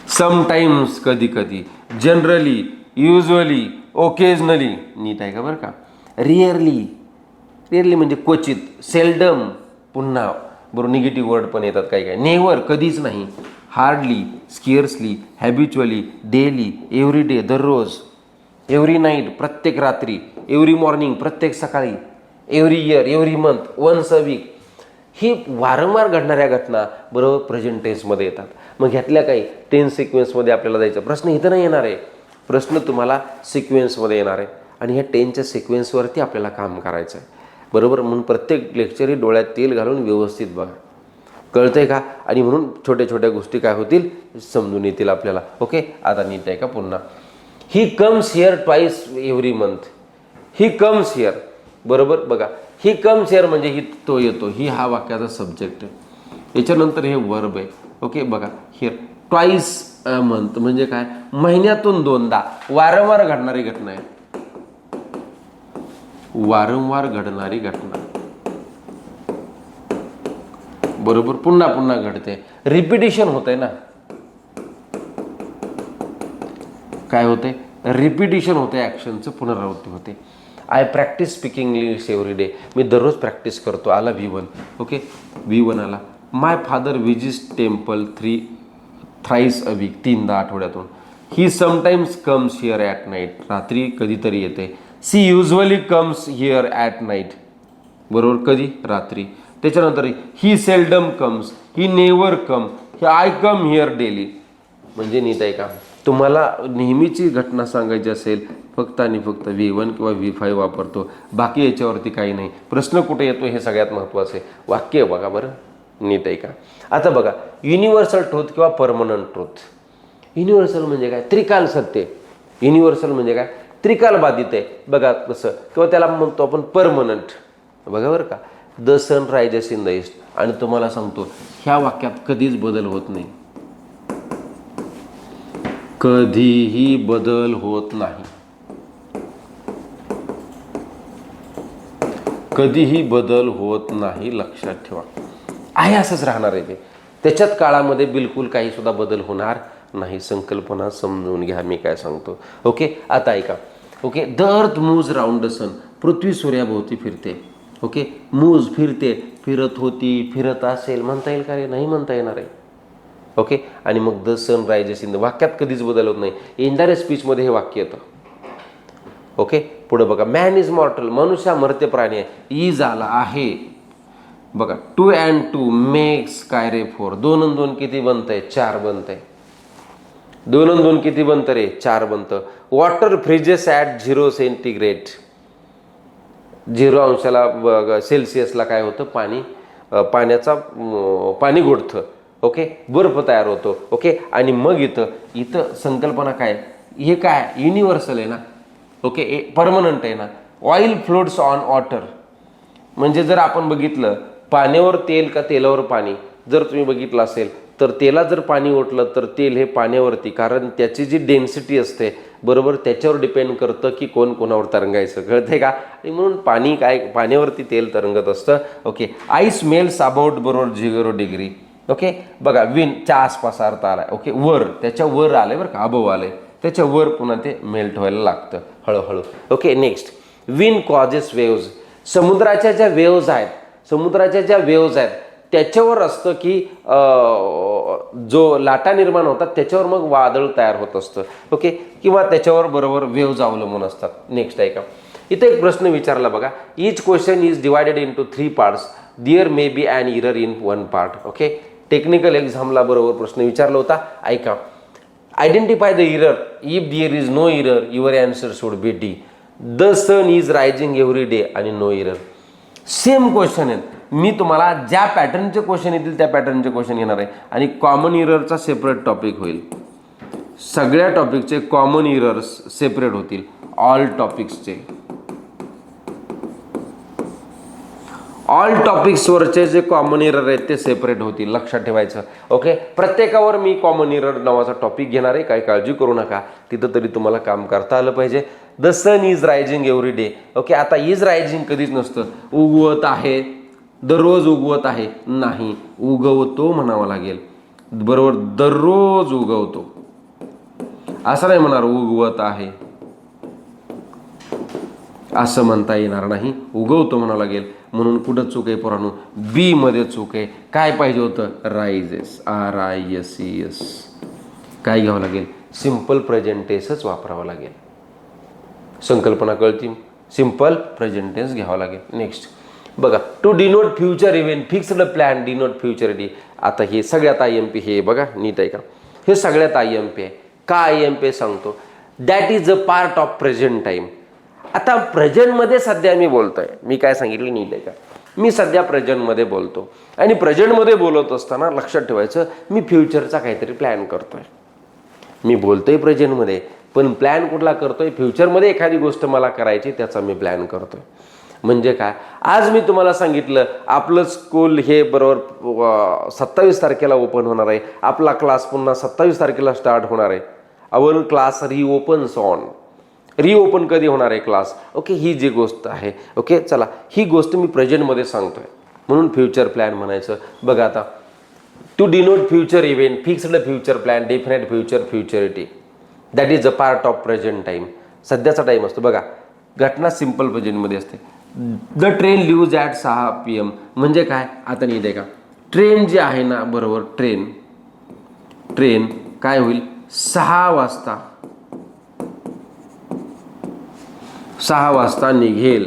समटाइम्स कधी कधी, जनरली, युजली, ओकेजनली. नीट आहे का? बरं का? रिअरली, रिअरली म्हणजे क्वचित, सेल्डम पुन्हा, बरोबर, निगेटिव्ह वर्ड पण येतात काही काही. नेव्हर कधीच नाही, hardly, scarcely, habitually, daily, everyday दररोज, एव्हरी नाईट प्रत्येक रात्री, एव्हरी मॉर्निंग प्रत्येक सकाळी, every year, every month, once a week. ही वारंवार घडणाऱ्या घटना बरोबर प्रेझेंट टेन्समध्ये येतात. मग ह्यातल्या काही टेन्स सिक्वेन्समध्ये आपल्याला जायचं. प्रश्न इथं नाही येणार आहे, प्रश्न तुम्हाला सिक्वेन्समध्ये येणार आहे. आणि ह्या टेन्सच्या सिक्वेन्सवरती आपल्याला काम करायचं आहे. बरोबर, म्हणून प्रत्येक लेक्चर ही डोळ्यात तेल घालून व्यवस्थित बघा. कळतंय का? आणि म्हणून छोट्या छोट्या गोष्टी काय होतील? समजून येतील आपल्याला. ओके, आता नीट आहे का? पुन्हा, he comes here twice every month. He comes here, बरोबर, बघा, ही कम्स हिअर म्हणजे ही तो येतो, ही हा वाक्याचा सब्जेक्ट आहे. याच्यानंतर हे वर्ब आहे. ओके, बघा, हिअर ट्वाईस अ मंथ म्हणजे काय? महिन्यातून 2दा, वारंवार घडणारी घटना आहे. वारंवार घडणारी घटना, बरोबर, पुन्हा पुन्हा घडते, रिपिटेशन होतंय ना. काय होते? रिपिटेशन होते, ॲक्शनचं पुनरावृत्ती होते. I practise speaking English every day. मी दररोज प्रॅक्टिस करतो. आला V1. ओके, V1 आला. My father visits temple thrice a week, 3दा आठवड्यातून. He sometimes comes here at night, रात्री कधीतरी येते. She usually comes here at night, बरोबर, कधी? रात्री. त्याच्यानंतर he seldom comes, he never come, he I come here daily. म्हणजे नीट आहे का? तुम्हाला नेहमीची घटना सांगायची असेल फक्त आणि फक्त V1 किंवा V5 वापरतो, बाकी याच्यावरती काही नाही. प्रश्न कुठे येतो हे सगळ्यात महत्त्वाचं आहे. वाक्य बघा बरं, नीट आहे का? आता बघा, युनिव्हर्सल ट्रूथ किंवा परमनंट ट्रूथ. युनिव्हर्सल म्हणजे काय? त्रिकाल सत्य. युनिव्हर्सल म्हणजे काय? त्रिकाल बाधित आहे. बघा कसं, किंवा त्याला म्हणतो आपण परमनंट. बघा बरं का, the sun rises in the east. आणि तुम्हाला सांगतो, ह्या वाक्यात कधीच बदल होत नाही, कधीही बदल होत नाही, कधीही बदल होत नाही. लक्षात ठेवा, आहे असंच राहणार आहे ते. त्याच्यात काळामध्ये बिलकुल काही सुद्धा बदल होणार नाही. संकल्पना समजून घ्या मी काय सांगतो. ओके, आता ऐका. Okay, the earth moves round the sun. पृथ्वी सूर्याभोवती फिरते. ओके, मूव्ज फिरते, फिरत होती, फिरत असेल म्हणता येईल का रे? नाही म्हणता येणार आहे. ओके, आणि मग the sun rises in the, वाक्यात कधीच बदल होत नाही. इनडायरेक्ट स्पीचमध्ये हे वाक्य येतं. ओके, पुढे बघा, मॅन इज मॉर्टल, मनुष्य मर्त्य प्राणी आहे. इज आला आहे. बघा, 2 and 2 मेक्स काय रे 4. 2 and 2 किती बनतंय? 4 बनतंय. 2 and 2 किती बनतं रे? 4 बनतं. Water freezes at 0 centigrade. 0 अंशाला सेल्सिअसला काय होतं? पाणी पाण्याचा पाणी गोठतं, ओके, बर्फ तयार होतो, ओके. आणि मग इथं संकल्पना काय, हे काय युनिव्हर्सल आहे ना, ओके, परमनंट आहे ना. ऑइल फ्लोट्स ऑन वॉटर, म्हणजे जर आपण बघितलं पाण्यावर तेल का तेलावर पाणी, जर तुम्ही बघितलं असेल तर तेला जर पाणी ओतलं तर तेल हे पाण्यावरती, कारण त्याची जी डेन्सिटी असते बरोबर त्याच्यावर डिपेंड करतं की कोण कोणावर तरंगायचं, कळतंय का. आणि म्हणून पाणी काय, पाण्यावरती तेल तरंगत असतं, ओके. आईस मेल्स अबाउट बरोबर 0 डिग्री, ओके. बघा विंडच्या आसपास अर्थ आलाय, ओके, वर त्याच्या वर आलंय बरं का, अबव आलंय, त्याच्या वर पुन्हा ते मेल्ट व्हायला लागतं हळूहळू, okay. Next, wind causes waves, समुद्राच्या ज्या वेव्ज आहेत, समुद्राच्या ज्या वेव्ज आहेत त्याच्यावर असतं की जो लाटा निर्माण होतात त्याच्यावर मग वादळ तयार होत असतं, ओके, किंवा त्याच्यावर बरोबर वेव्ज अवलंबून असतात. नेक्स्ट आहे का, इथे एक प्रश्न विचारला बघा, each question is divided into 3 parts, there may be an error in 1 part, okay. Technical एक्झामला बरोबर प्रश्न विचारला होता, ऐका. Identify the error, if there is no error your answer should be D. The sun is rising every day आणि no error. Same question आहेत, मी तुम्हाला ज्या पॅटर्नचे क्वेश्चन येतील त्या पॅटर्नचे क्वेश्चन येणार आहे. आणि कॉमन इररचा सेपरेट टॉपिक होईल, सगळ्या टॉपिकचे कॉमन इरर्स सेपरेट होतील, ऑल टॉपिक्सचे, ऑल टॉपिक्सवरचे जे कॉमन इरर आहेत ते सेपरेट होतील, लक्षात ठेवायचं, ओके. प्रत्येकावर मी कॉमन इरर नावाचा टॉपिक घेणार आहे, काही काळजी करू नका, तिथं तरी तुम्हाला काम करता आलं पाहिजे. The sun is rising every day, okay. आता इज रायझिंग कधीच नसतं, उगवत आहे, दररोज उगवत आहे नाही, उगवतो म्हणावं लागेल, बरोबर, दररोज उगवतो असं नाही म्हणणार, उगवत आहे असं म्हणता येणार नाही, उगवतो म्हणावं लागेल. म्हणून कुठं चूक आहे पोरांनो, बी मध्ये चूक आहे. काय पाहिजे होतं, रायझेस, RISES. काय घ्यावं लागेल, सिम्पल प्रेझेंट टेन्सच वापरावं लागेल. संकल्पना कळती, सिम्पल प्रेझेंट टेन्स घ्यावं लागेल. नेक्स्ट बघा, to denote future event, fixed plan denote future D. आता हे सगळ्यात IMP, हे बघा नीट आहे का, हे सगळ्यात IMP आहे. का IMP सांगतो, that is a part of present time. आता प्रेझेंटमध्ये सध्या मी बोलतोय, मी काय सांगितलं नीट आहे का, मी सध्या प्रेझेंटमध्ये बोलतो आणि प्रेझेंटमध्ये बोलत असताना लक्षात ठेवायचं मी फ्युचरचा काहीतरी प्लॅन करतोय. मी बोलतोय प्रेझेंटमध्ये पण प्लॅन कुठला करतोय, फ्युचरमध्ये एखादी गोष्ट मला करायची त्याचा मी प्लॅन करतोय. म्हणजे काय, आज मी तुम्हाला सांगितलं आपलं स्कूल हे बरोबर 27 तारखेला ओपन होणार आहे, आपला क्लास पुन्हा 27 तारखेला स्टार्ट होणार आहे. अवर क्लास रिओपन्स ऑन, रिओपन कधी होणार आहे क्लास, ओके. ही जी गोष्ट आहे, ओके. चला, ही गोष्ट मी प्रेझेंटमध्ये सांगतोय म्हणून फ्युचर प्लॅन म्हणायचं. बघा आता, to denote future event, fixed future plan, definite future, futurity, that is a part of present time. सध्याचा टाइम असतो बघा, घटना सिम्पल प्रेझेंटमध्ये असते. The train leaves at 6 PM, म्हणजे काय, आता नीट आहे का, ट्रेन जी आहे ना बरोबर, ट्रेन काय होईल, 6 वाजता निघेल,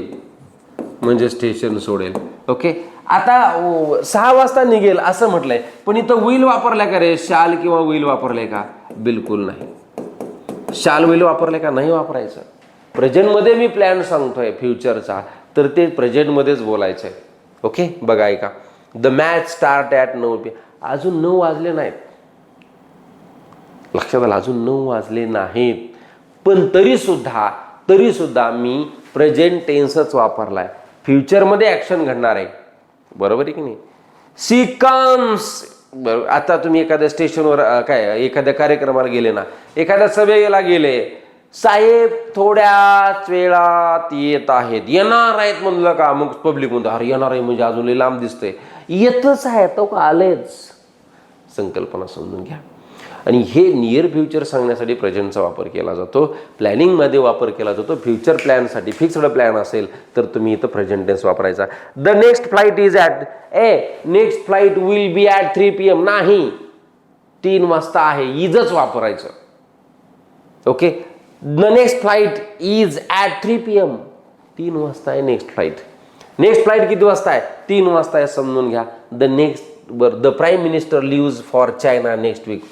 म्हणजे स्टेशन सोडेल, ओके. आता 6 वाजता निघेल असं म्हटलंय, पण इथं विल वापरलाय का रे, शाल किंवा विल वापरलाय का, बिलकुल नाही. शाल विल वापरलाय का, नाही वापरायचं. प्रेझेंटमध्ये मी प्लॅन सांगतोय फ्युचरचा, तर ते प्रेझेंटमध्येच बोलायचंय, ओके. बघा ऐका, the match start at 9 PM, अजून 9 वाजले नाहीत, लक्षात आलं, अजून 9 वाजले नाहीत, पण तरी सुद्धा मी प्रेझेंट टेन्सच वापरलाय. फ्युचरमध्ये ॲक्शन घडणार आहे, बरोबर आहे की नाही. सी कम्स, बरोबर. आता तुम्ही एखाद्या स्टेशनवर काय एखाद्या कार्यक्रमाला गेले ना, एखाद्या सभेला गेले, साहेब थोड्याच वेळात येत आहेत, येणार आहेत म्हणलं का, मग पब्लिक म्हणतो अरे येणार आहे म्हणजे अजून लांब दिसतंय, येतच आहे तो का आलेच. संकल्पना समजून घ्या. आणि हे नियर फ्युचर सांगण्यासाठी प्रेझेंटचा वापर केला जातो, प्लॅनिंगमध्ये वापर केला जातो. फ्युचर प्लॅनसाठी फिक्स्ड प्लॅन असेल तर तुम्ही इथं प्रेझेंट टेन्स वापरायचा. The next flight is at, next flight will be at 3 PM, नाही 3 वाजता आहे, इजच वापरायचं, okay. The next flight is at 3 PM, 3 वाजता आहे नेक्स्ट फ्लाईट. नेक्स्ट फ्लाईट किती वाजता आहे, 3 वाजता आहे, समजून घ्या. The prime minister lives for China next week,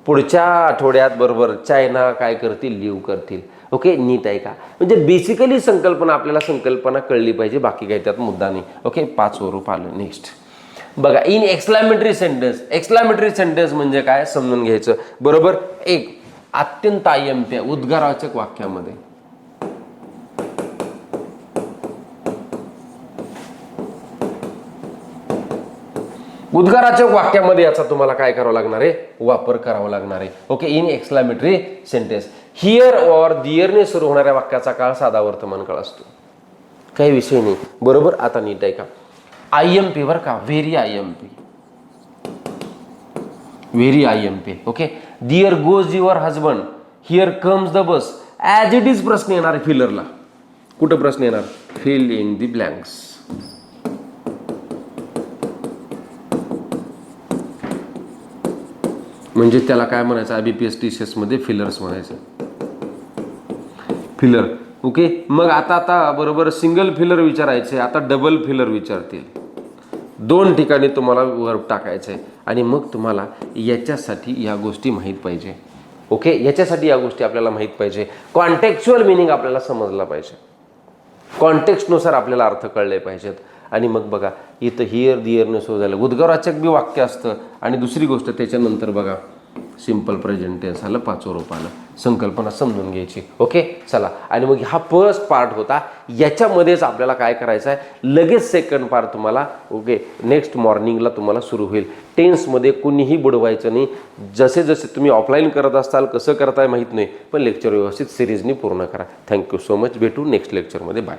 पुढच्या आठवड्यात बरोबर चायना काय करतील, लिव्ह करतील, ओके. नीट आहे का, म्हणजे बेसिकली संकल्पना आपल्याला संकल्पना कळली पाहिजे, बाकी काही त्यात मुद्दा नाही, ओके. 5 स्वरूप आलं. नेक्स्ट बघा इन एक्सक्लामेटरी सेंटेन्स म्हणजे काय समजून घ्यायचं बरोबर. एक अत्यंत आयएमपी उद्गारवाचक वाक्यामध्ये याचा तुम्हाला काय करावं लागणार आहे, वापर करावा लागणार आहे. Okay, in exclamatory sentence. Here और दिअरने सुरू होणाऱ्या वाक्याचा काळ साधा वर्तमान काळ असतो, काही विषय नाही बरोबर. आता नीट आहे का, आयएमपी वर का, very IMP. Okay, there goes your husband, here comes the bus. As it is प्रश्न येणार आहे फिलरला. कुठं प्रश्न येणार, फिल इन द ब्लँक्स. म्हणजे त्याला काय म्हणायचं, IBPS TCS मध्ये फिलर्स म्हणायचं, फिलर. ओके, मग आता बरोबर सिंगल फिलर विचारायचे, आता डबल फिलर विचारतील. 2 ठिकाणी तुम्हाला वर्ब टाकायचं आहे आणि मग तुम्हाला याच्यासाठी या गोष्टी माहीत पाहिजे. ओके, याच्यासाठी या गोष्टी आपल्याला माहीत पाहिजे. कॉन्टेक्च्युअल मिनिंग आपल्याला समजला पाहिजे, कॉन्टेक्स्टनुसार आपल्याला अर्थ कळले पाहिजेत. आणि मग बघा इथं हिअर दिअरने सुरू झालं, उद्गारवाचक बी वाक्य असतं. आणि दुसरी गोष्ट त्याच्यानंतर बघा सिंपल प्रेझेंट टेन्स आलं, 5वं रूप आलं. संकल्पना समजून घ्यायची. ओके, चला. आणि मग हा फर्स्ट पार्ट होता. याच्यामध्येच आपल्याला काय करायचं आहे, लगेच सेकंड पार्ट तुम्हाला ओके नेक्स्ट मॉर्निंगला तुम्हाला सुरू होईल. टेन्समध्ये कुणीही बुडवायचं नाही. जसे जसे तुम्ही ऑफलाईन करत असताल कसं करताय माहीत नाही, पण लेक्चर व्यवस्थित सिरीजनी पूर्ण करा. Thank you so much. भेटू नेक्स्ट लेक्चरमध्ये. बाय.